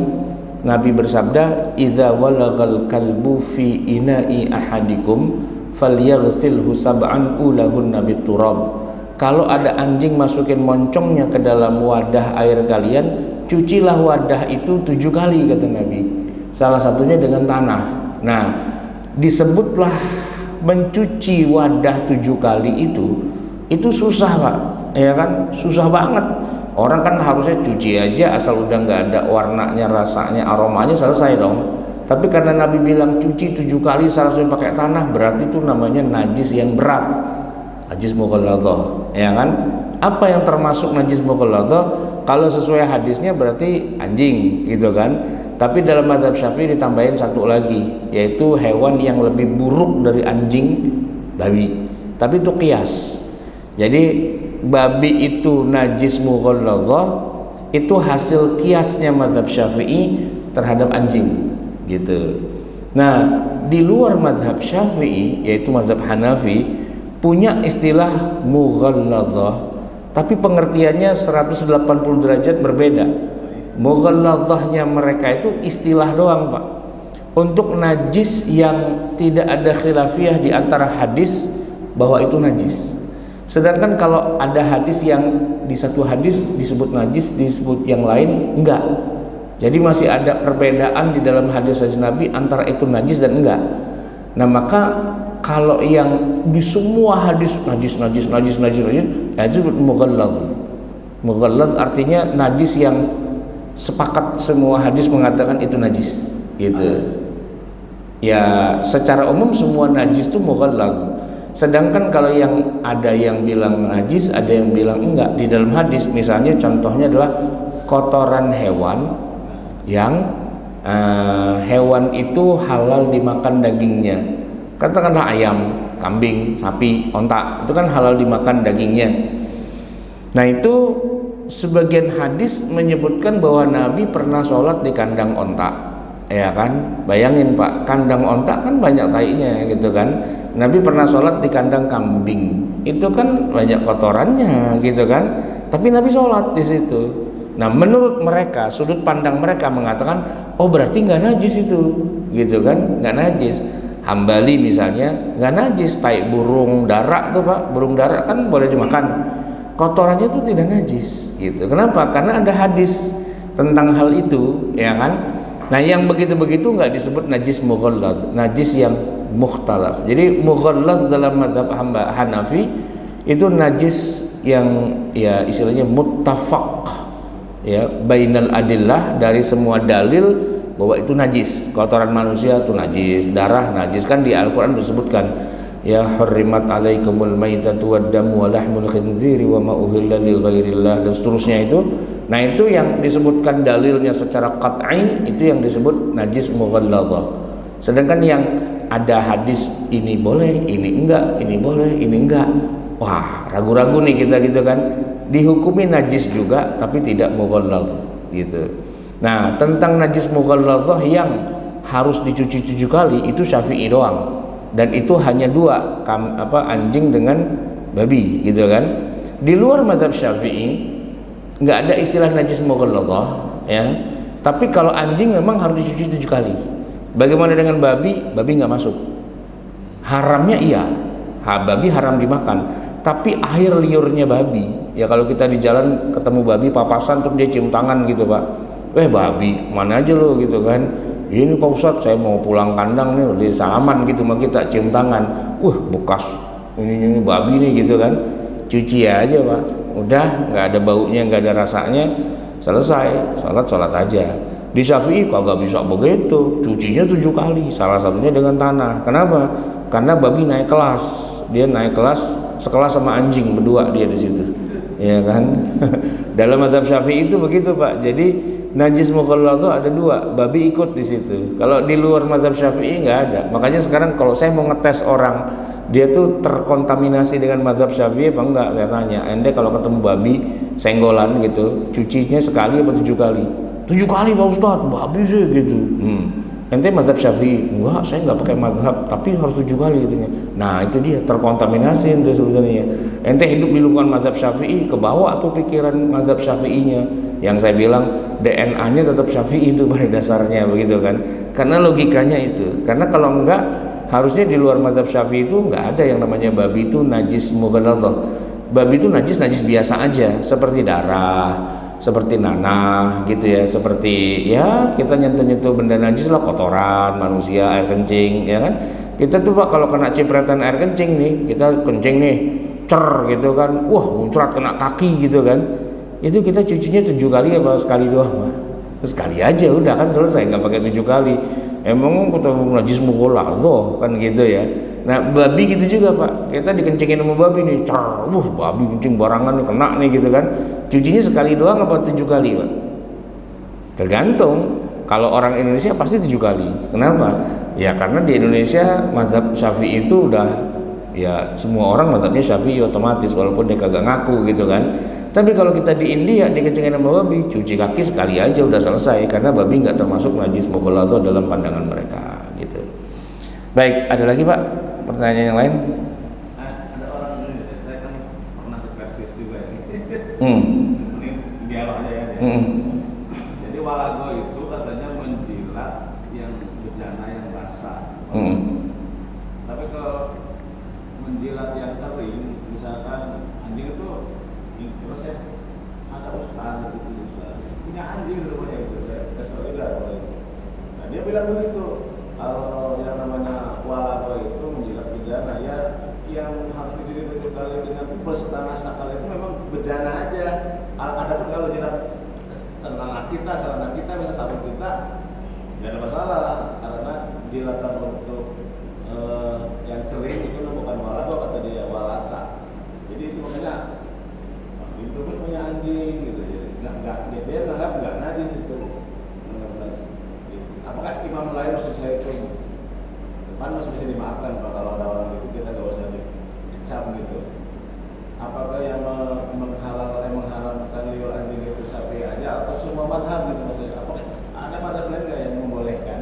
Nabi bersabda, idza walagal kalbu fi ina'i ahadikum falyaghsilhu sab'an ulahunna biturab. Kalau ada anjing masukin moncongnya ke dalam wadah air kalian, cucilah wadah itu 7 kali kata Nabi. Salah satunya dengan tanah. Nah, disebutlah mencuci wadah 7 kali itu susah Pak, ya kan? Susah banget. Orang kan harusnya cuci aja asal udah nggak ada warnanya, rasanya, aromanya, selesai dong. Tapi karena Nabi bilang cuci 7 kali seharusnya pakai tanah, berarti itu namanya najis yang berat, najis mughalladhah, ya kan? Apa yang termasuk najis mughalladhah? Kalau sesuai hadisnya berarti anjing gitu kan. Tapi dalam mazhab Syafi'i ditambahin satu lagi, yaitu hewan yang lebih buruk dari anjing, babi. Tapi itu qiyas. Jadi babi itu najis mughalladhah, itu hasil kiasnya mazhab Syafi'i terhadap anjing gitu. Nah, di luar mazhab Syafi'i yaitu mazhab Hanafi punya istilah mughalladhah, tapi pengertiannya 180 derajat berbeda. Mughalladhahnya mereka itu istilah doang Pak, untuk najis yang tidak ada khilafiyah di antara hadis bahwa itu najis. Sedangkan kalau ada hadis yang di satu hadis disebut najis, disebut yang lain enggak. Jadi masih ada perbedaan di dalam hadis Nabi antara itu najis dan enggak. Nah, maka kalau yang di semua hadis najis, ya itu mughalladh. Mughalladh artinya najis yang sepakat semua hadis mengatakan itu najis, gitu. Ya, secara umum semua najis itu mughalladh. Sedangkan kalau yang ada yang bilang najis, ada yang bilang enggak. Di dalam hadis misalnya contohnya adalah kotoran hewan yang hewan itu halal dimakan dagingnya. Katakanlah ayam, kambing, sapi, onta, itu kan halal dimakan dagingnya. Nah, itu sebagian hadis menyebutkan bahwa Nabi pernah sholat di kandang onta, ya kan? Bayangin Pak, kandang onta kan banyak tainya gitu kan. Nabi pernah sholat di kandang kambing, itu kan banyak kotorannya gitu kan, tapi Nabi sholat di situ. Nah, menurut mereka, sudut pandang mereka mengatakan, oh berarti nggak najis itu, gitu kan, nggak najis. Hambali misalnya nggak najis, tai burung dara tuh Pak, burung dara kan boleh dimakan, kotorannya itu tidak najis, gitu. Kenapa? Karena ada hadis tentang hal itu, ya kan. Nah, yang begitu-begitu nggak disebut najis mughalladh, najis yang mukhtalaf. Jadi mughalladh dalam mazhab Hanafi itu najis yang ya istilahnya muttafaq, ya bainal adillah, dari semua dalil bahwa itu najis. Kotoran manusia itu najis, darah najis, kan di Al-Qur'an disebutkan ya hurrimat alaikumul maitatu waddamu wa lahmul khinziri wa ma uhilla li ghairillah dan seterusnya itu. Nah, itu yang disebutkan dalilnya secara qat'i, itu yang disebut najis mughalladhah. Sedangkan yang ada hadis ini boleh, ini enggak, ini boleh, ini enggak, wah ragu-ragu nih kita gitu kan, dihukumi najis juga tapi tidak mughalladh gitu. Nah, tentang najis mughalladhah yang harus dicuci 7 kali itu Syafi'i doang, dan itu hanya 2, anjing dengan babi gitu kan. Di luar mazhab Syafi'i nggak ada istilah najis mughalladhah, ya. Tapi kalau anjing memang harus dicuci 7 kali. Bagaimana dengan babi? Babi nggak masuk. Haramnya iya, babi haram dimakan. Tapi air liurnya babi, ya kalau kita di jalan ketemu babi papasan terus dia cium tangan gitu Pak, babi mana aja lo gitu kan. Ini Pak Ustadz saya mau pulang kandang nih, di salaman gitu sama kita, cium tangan, bekas ini babi nih gitu kan. Cuci aja Pak, udah nggak ada baunya, nggak ada rasanya, selesai, sholat aja. Di Syafi'i kagak bisa begitu, cucinya 7 kali, salah satunya dengan tanah. Kenapa? Karena babi naik kelas, dia naik kelas sekelas sama anjing, berdua dia di situ, ya kan. Dalam mazhab Syafi'i itu begitu Pak. Jadi najis mughalladhah ada 2, babi ikut di situ. Kalau di luar mazhab Syafi'i nggak ada. Makanya sekarang kalau saya mau ngetes orang dia tuh terkontaminasi dengan mazhab Syafi'i apa enggak, saya tanya, ente kalau ketemu babi senggolan gitu, cucinya sekali apa 7 kali? 7 kali Pak Ustadz, babi sih gitu. Ente mazhab Syafi'i? Enggak, saya enggak pakai mazhab, tapi harus 7 kali gitu. Nah, itu dia terkontaminasi itu sebenarnya. Ente hidup di lingkungan mazhab Syafi'i, kebawa tuh pikiran mazhab Syafi'inya. Yang saya bilang DNA-nya tetap Syafi'i itu pada dasarnya begitu kan. Karena logikanya itu. Karena kalau enggak Harusnya di luar mazhab Syafi'i itu nggak ada yang namanya babi itu najis mughalladhah. Babi itu najis biasa aja, seperti darah, seperti nanah gitu ya, seperti ya kita nyentuh benda najis lah, kotoran manusia, air kencing ya kan. Kita tuh Pak kalau kena cipratan air kencing nih, kita kencing nih cer gitu kan, wah muncrat kena kaki gitu kan, itu kita cucinya 7 kali apa sekali doang Pak? Sekali aja udah kan selesai, nggak pakai 7 kali. Emang kita najis mughalladhah kan gitu ya. Nah babi gitu juga Pak, kita dikencingin sama babi nih, cer, babi kencing barangan nih, kena nih gitu kan, cucinya sekali doang apa 7 kali Pak? Tergantung. Kalau orang Indonesia pasti 7 kali. Kenapa? Ya karena di Indonesia mazhab Syafi'i itu udah ya semua orang mazhabnya Syafi'i otomatis walaupun dia kagak ngaku gitu kan. Tapi kalau kita di India dikencingin sama babi, cuci kaki sekali aja udah selesai karena babi nggak termasuk najis mughalladhah dalam pandangan mereka gitu. Baik, ada lagi Pak pertanyaan yang lain? Ada orang Indonesia, saya kan pernah ke Persis juga ini. Ini dialog aja ya. Jadi walago itu katanya menjilat yang bejana yang basah. Tapi kalau menjilat yang kering, misalkan anjing itu, terus ya ada ustaz gitu, punya anjing di rumahnya itu, saya kesel juga kalau itu. Nah dia bilang begitu, kalau yang namanya walago itu menjilat bejana ya yang harus dicuci 7 kali dengan setengah sekali itu memang bejana aja. Adapun kalau jilat celana kita dengan sarung kita nggak ada masalah karena jilatan untuk yang kering itu bukan walago kata dia, walasa. Jadi itu makanya itu kan punya anjing gitu ya, dia nganggap nggak najis itu. Apakah imam lain maksud saya itu depan masih bisa dimaafkan Pak, kalau ada orang itu kita nggak usah dicap gitu. Apakah yang menghalalkan liur anjing itu sapi aja atau semua madhab gitu maksudnya? Apakah ada madhab lain nggak yang membolehkan?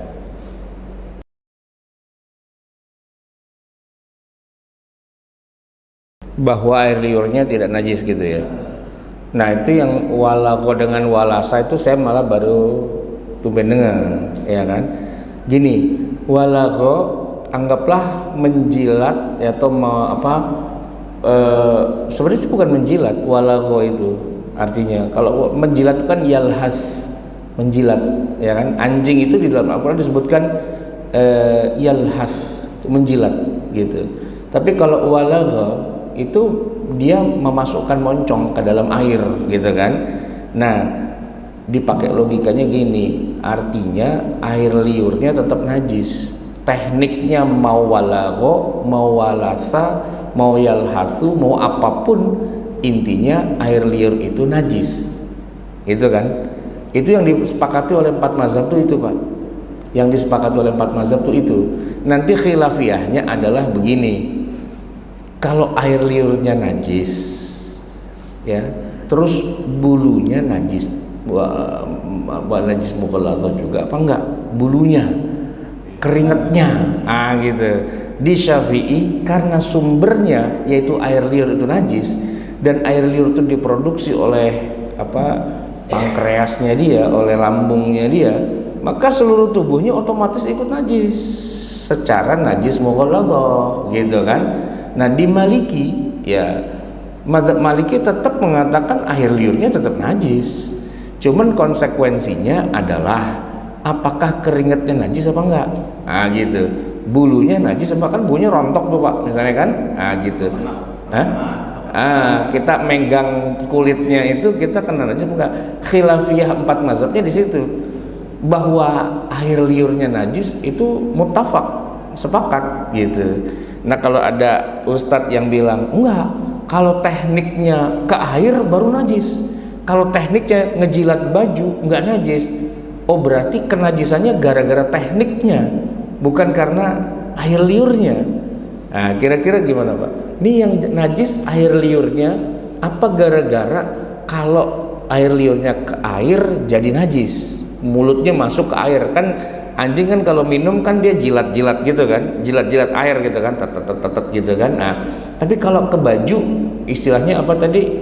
Bahwa air liurnya tidak najis gitu ya. Nah itu yang walago dengan walasa itu saya malah baru tumben dengar ya kan. Gini, walago anggaplah menjilat atau sebenarnya sih bukan menjilat. Walago itu artinya kalau menjilat kan yalhas, menjilat ya kan. Anjing itu di dalam Al-Quran disebutkan yalhas, menjilat gitu. Tapi kalau walago itu dia memasukkan moncong ke dalam air gitu kan. Nah dipakai logikanya gini, artinya air liurnya tetap najis. Tekniknya mau walago, mau walasa, mau yalhasu, mau apapun, intinya air liur itu najis gitu kan. Itu yang disepakati oleh 4 mazhab itu Pak. Yang disepakati oleh 4 mazhab itu. Nanti khilafiyahnya adalah begini, kalau air liurnya najis ya, terus bulunya najis, najis mughalladhah juga apa enggak? Bulunya, keringetnya, gitu. Di Syafi'i karena sumbernya yaitu air liur itu najis dan air liur itu diproduksi oleh pankreasnya dia, oleh lambungnya dia, maka seluruh tubuhnya otomatis ikut najis secara najis mughalladhah gitu kan. Nah di Maliki ya, mazhab Maliki tetap mengatakan air liurnya tetap najis. Cuman konsekuensinya adalah apakah keringetnya najis apa enggak? Nah gitu. Bulunya najis apa, kan bulunya rontok tuh Pak misalnya kan? Nah gitu. Kita megang kulitnya itu kita kena najis enggak? Khilafiyah 4 mazhabnya di situ. Bahwa air liurnya najis itu muttafaq, sepakat gitu. Nah kalau ada ustadz yang bilang enggak, kalau tekniknya ke air baru najis, kalau tekniknya ngejilat baju enggak najis, oh berarti kenajisannya gara-gara tekniknya, bukan karena air liurnya. Nah kira-kira gimana Pak? Ini yang najis air liurnya apa gara-gara kalau air liurnya ke air jadi najis, mulutnya masuk ke air kan? Anjing kan kalau minum kan dia jilat-jilat gitu kan, jilat-jilat air gitu kan, tetet gitu kan. Nah, tapi kalau ke baju istilahnya apa tadi?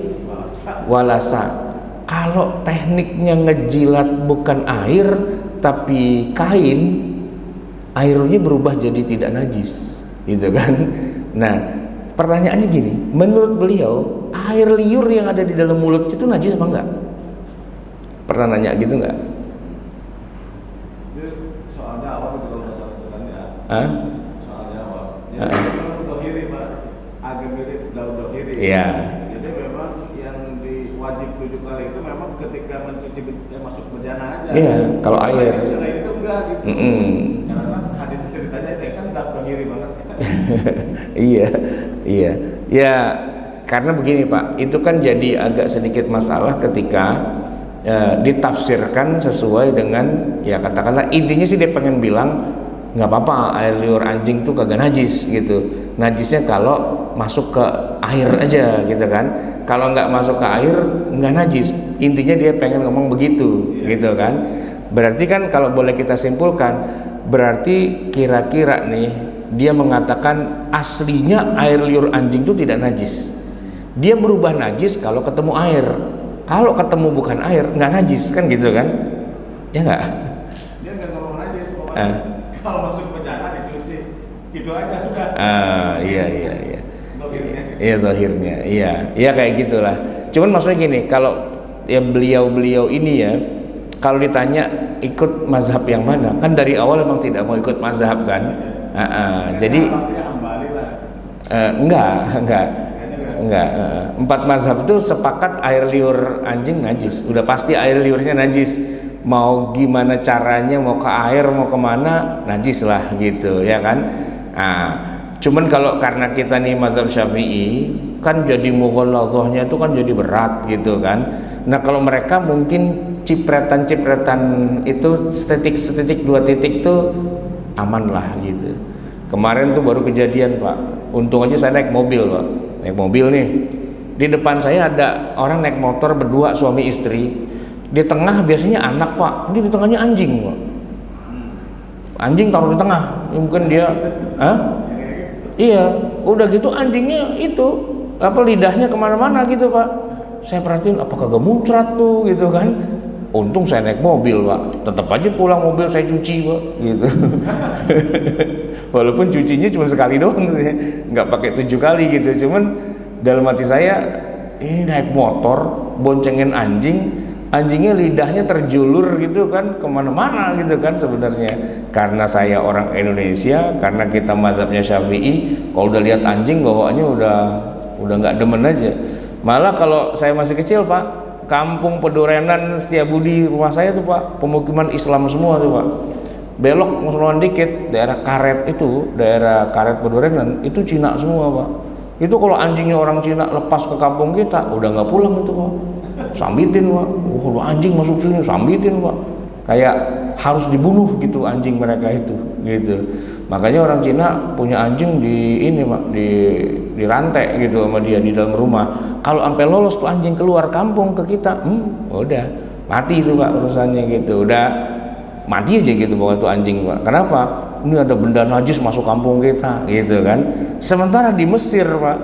Walasa. Kalau tekniknya ngejilat bukan air tapi kain, airnya berubah jadi tidak najis, gitu kan? Nah, pertanyaannya gini, menurut beliau air liur yang ada di dalam mulut itu najis apa enggak? Pernah nanya gitu enggak? Soal jawab itu kalau masalah itu kan ya. Hah? Soal jawab. Jadi memang dohiri Pak, agak mirip daun dohiri. Iya. Jadi memang yang diwajib 7 kali itu memang ketika mencuci masuk bejana aja. Iya, kalau air. Selain itu enggak gitu. Karena kan hadis ceritanya itu kan enggak dohiri banget. Iya, iya. Ya, karena begini Pak, itu kan jadi agak sedikit masalah ketika ditafsirkan sesuai dengan, ya katakanlah intinya sih dia pengen bilang nggak apa-apa air liur anjing tuh kagak najis gitu. Najisnya kalau masuk ke air aja gitu kan. Kalau nggak masuk ke air nggak najis. Intinya dia pengen ngomong begitu gitu kan. Berarti kan kalau boleh kita simpulkan, berarti kira-kira nih dia mengatakan aslinya air liur anjing itu tidak najis. Dia berubah najis kalau ketemu air. Kalau ketemu bukan air nggak najis kan gitu kan? Ya nggak? Dia nggak ngomong najis pokoknya. Kalau masuk bejana dicuci itu aja sudah. Iya. Iya zahirnya. Iya kayak gitulah. Cuman maksudnya gini, kalau ya beliau ini ya, kalau ditanya ikut mazhab yang mana, kan dari awal memang tidak mau ikut mazhab kan. Jadi enggak. Empat mazhab itu sepakat air liur anjing najis. Udah pasti air liurnya najis. Mau gimana caranya, mau ke air, mau kemana, najis lah gitu, ya kan? Cuman kalau karena kita nih mazhab Syafi'i, kan jadi mughalladhahnya itu kan jadi berat gitu kan. Nah kalau mereka mungkin cipretan-cipretan itu setitik 2 titik tuh aman lah gitu. Kemarin tuh baru kejadian Pak. Untung aja saya naik mobil Pak. Naik mobil nih, di depan saya ada orang naik motor berdua suami istri, di tengah biasanya anak Pak, ini di tengahnya anjing Pak. Anjing taruh di tengah, mungkin dia, iya, udah gitu anjingnya itu lidahnya kemana-mana gitu Pak. Saya perhatiin apakah kagak muncrat tuh gitu kan. Untung saya naik mobil Pak, tetap aja pulang mobil saya cuci Pak, gitu. Walaupun cucinya cuma sekali doang, nggak pakai 7 kali gitu. Cuman dalam hati saya, ini naik motor, boncengin anjing, anjingnya lidahnya terjulur gitu kan, kemana-mana gitu kan sebenarnya. Karena saya orang Indonesia, karena kita mazhabnya Syafi'i, kalau udah lihat anjing bawaannya udah nggak demen aja. Malah kalau saya masih kecil Pak, Kampung Pedurenan Setiabudi rumah saya tuh Pak, pemukiman Islam semua tuh Pak. Belok musuhan dikit, daerah Karet Pedurenan itu Cina semua Pak. Itu kalau anjingnya orang Cina lepas ke kampung kita, udah nggak pulang itu Pak. Sambitin Pak. Kalau anjing masuk sini sambitin Pak. Kayak harus dibunuh gitu anjing mereka itu, gitu. Makanya orang Cina punya anjing di ini Pak, di rantai gitu sama dia di dalam rumah. Kalau sampai lolos tuh anjing keluar kampung ke kita, udah mati itu Pak urusannya gitu. Udah mati aja gitu pokoknya tuh anjing Pak. Kenapa? Ini ada benda najis masuk kampung kita gitu kan. Sementara di Mesir Pak,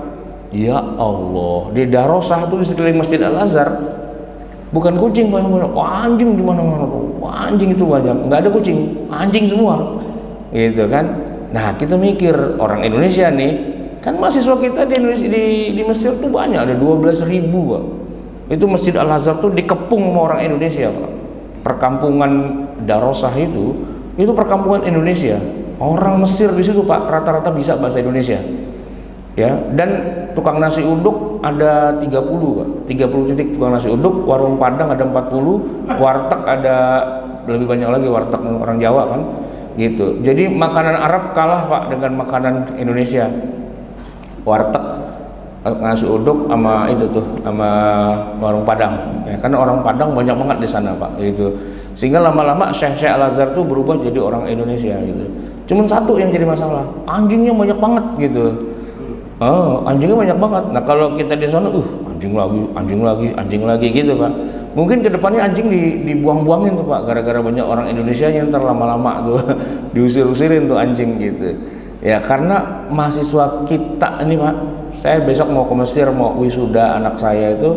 ya Allah, di Darosah tuh di sekeliling Masjid Al-Azhar bukan kucing Pak yang banyak, anjing di mana-mana tuh. Anjing itu banyak, nggak ada kucing, anjing semua gitu kan. Nah kita mikir orang Indonesia nih, kan mahasiswa kita di Indonesia, di Mesir tuh banyak, ada 12.000 Pak. Itu Masjid Al-Azhar tuh dikepung sama orang Indonesia Pak. Perkampungan Darosah itu perkampungan Indonesia. Orang Mesir di situ Pak rata-rata bisa bahasa Indonesia. Ya, dan tukang nasi uduk ada 30 Pak. 30 titik tukang nasi uduk, warung Padang ada 40, warteg ada lebih banyak lagi, warteg orang Jawa kan. Gitu. Jadi makanan Arab kalah Pak dengan makanan Indonesia. Warteg nasi uduk sama itu tuh sama warung Padang ya, karena orang Padang banyak banget di sana Pak gitu. Sehingga lama-lama Syekh Al-Azhar tuh berubah jadi orang Indonesia gitu. Cuman satu yang jadi masalah, anjingnya banyak banget gitu. Anjingnya banyak banget. Nah kalau kita di sana anjing lagi gitu Pak. Mungkin kedepannya anjing dibuang-buangin tuh Pak, gara-gara banyak orang Indonesia yang lama-lama tuh diusir-usirin tuh anjing gitu. Ya karena mahasiswa kita ini Pak, saya besok mau ke Mesir, mau wisuda anak saya itu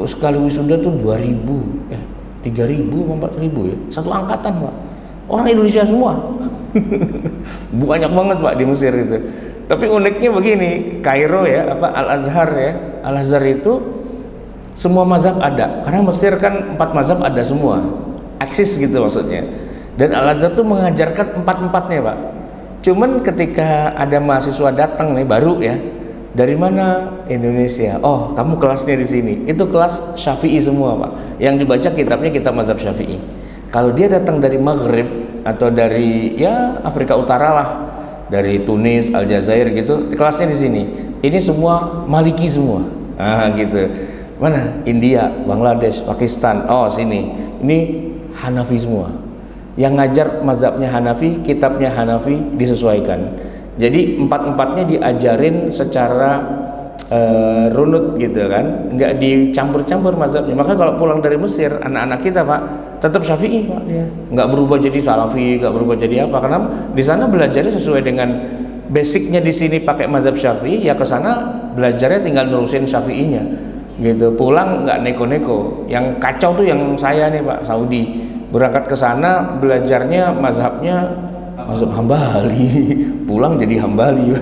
sekali wisuda tuh 2.000, 3.000 atau 4.000 ya, satu angkatan Pak. orang Indonesia semua. Banyak banget Pak di Mesir itu. Tapi uniknya begini, Kairo ya, Al-Azhar ya, Al-Azhar itu semua mazhab ada, karena Mesir kan 4 mazhab ada semua, eksis gitu maksudnya. Dan Al-Azhar tuh mengajarkan 4-4-nya Pak. Cuman ketika ada mahasiswa datang nih baru ya, dari mana? Indonesia. Oh, kamu kelasnya di sini. Itu kelas Syafi'i semua Pak. Yang dibaca kitabnya kitab mazhab Syafi'i. Kalau dia datang dari Maghrib atau dari ya Afrika Utara lah, dari Tunis, Aljazair gitu, kelasnya di sini. Ini semua Maliki semua. Gitu. Mana? India, Bangladesh, Pakistan. Oh, sini. Ini Hanafi semua. Yang ngajar mazhabnya Hanafi, kitabnya Hanafi disesuaikan. Jadi 4-4-nya diajarin secara runut gitu kan, nggak dicampur-campur mazhabnya. Maka kalau pulang dari Mesir, anak-anak kita Pak, tetap Syafi'i Pak dia, nggak berubah jadi Salafi, nggak berubah jadi apa, karena di sana belajarnya sesuai dengan basicnya. Di sini pakai mazhab Syafi'i, ya ke sana belajarnya tinggal nerusin Syafi'inya gitu. Pulang nggak neko-neko. Yang kacau tuh yang saya nih Pak, Saudi, berangkat ke sana belajarnya mazhabnya mazhab Hambali, pulang jadi Hambali.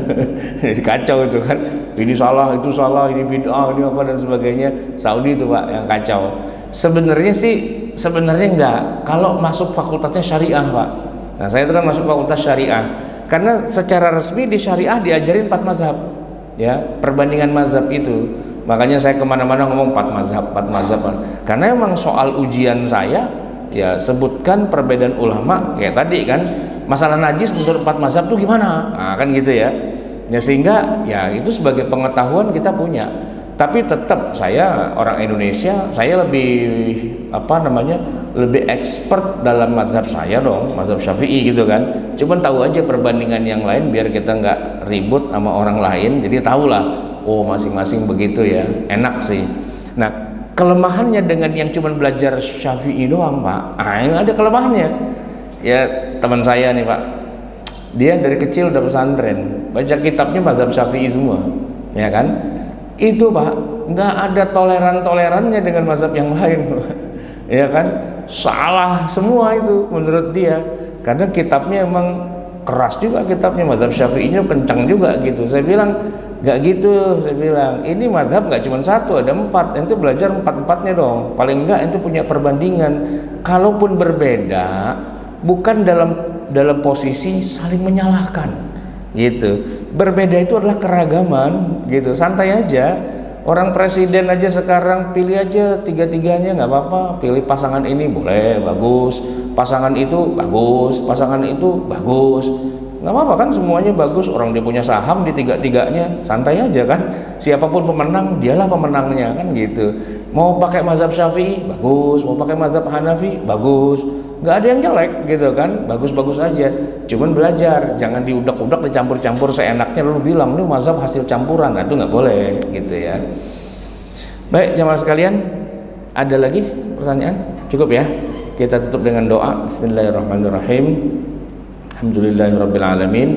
Jadi kacau itu kan, ini salah, itu salah, ini bid'ah, ini apa dan sebagainya. Saudi itu Pak yang kacau. Sebenarnya enggak, kalau masuk fakultasnya syariah Pak. Nah saya itu kan masuk fakultas syariah, karena secara resmi di syariah diajarin 4 mazhab ya, perbandingan mazhab itu. Makanya saya kemana-mana ngomong 4 mazhab, karena emang soal ujian saya ya sebutkan perbedaan ulama kayak tadi kan, masalah najis menurut 4 mazhab tuh gimana, nah, kan gitu ya. Ya sehingga ya itu sebagai pengetahuan kita punya. Tapi tetap saya orang Indonesia, saya lebih lebih expert dalam mazhab saya dong, mazhab Syafi'i gitu kan. Cuman tahu aja perbandingan yang lain biar kita nggak ribut sama orang lain. Jadi tahulah, oh masing-masing begitu ya, enak sih. Nah kelemahannya dengan yang cuman belajar Syafi'i doang Pak, yang ada kelemahannya. Ya teman saya nih Pak, dia dari kecil udah pesantren, baca kitabnya mazhab Syafi'i semua, ya kan? Itu Pak, nggak ada tolerannya dengan mazhab yang lain, ya kan? Salah semua itu menurut dia, karena kitabnya emang keras juga, kitabnya mazhab Syafi'inya kencang juga gitu. Saya bilang nggak gitu, saya bilang ini mazhab nggak cuma 1, ada 4, itu belajar 4-4-nya dong, paling enggak itu punya perbandingan. Kalaupun berbeda, bukan dalam posisi saling menyalahkan gitu. Berbeda itu adalah keragaman gitu, santai aja. Orang presiden aja sekarang pilih aja 3-3-nya nggak apa-apa, pilih pasangan ini boleh, bagus, pasangan itu bagus, pasangan itu bagus, nggak apa-apa kan, semuanya bagus. Orang dia punya saham di 3-3-nya, santai aja kan. Siapapun pemenang, dialah pemenangnya kan gitu. Mau pakai mazhab Syafi'i bagus, mau pakai mazhab Hanafi bagus, nggak ada yang jelek gitu kan, bagus-bagus aja. Cuman belajar, jangan diudak-udak, dicampur-campur seenaknya lalu bilang ini mazhab hasil campuran. Nah, itu nggak boleh gitu ya. Baik jamaah sekalian, ada lagi pertanyaan? Cukup ya, kita tutup dengan doa. Bismillahirrahmanirrahim. Alhamdulillahirabbil alamin,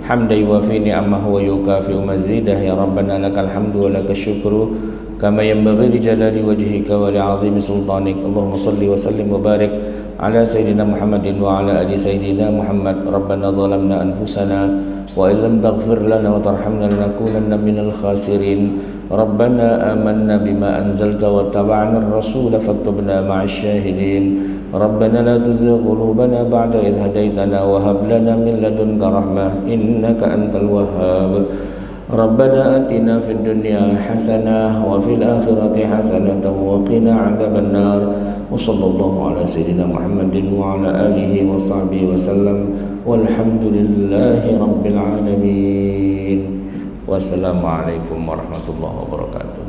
hamdan yuwafi ni'amahu wa yukafi'u mazidah. Ya rabbana lakal hamdu wa lakas syukru kama yanbaghi li jalali wajhika wa li 'azimi sultanik. Allahumma shalli wa sallim wa barik ala sayyidina Muhammadin wa ala ali sayyidina Muhammad. Rabbana zalamna anfusana wa illam taghfir lana wa tarhamna lanakunanna minal khasirin. Rabbana amanna bima anzalta wa taba'na ar-rasula faktubna ma'asy syahidin. Rabbana la tuzigh qulubana ba'da idh hadaytana wa hab lana min ladunka rahmah innaka antal wahhab. Rabbana atina fid dunya hasanah wa fil akhirati hasanah wa qina adzaban nar. Wa sallallahu ala sayyidina Muhammadin wa ala alihi wa sahbihi wa sallam. Walhamdulillahi rabbil alamin. Wassalamualaikum warahmatullahi wabarakatuh.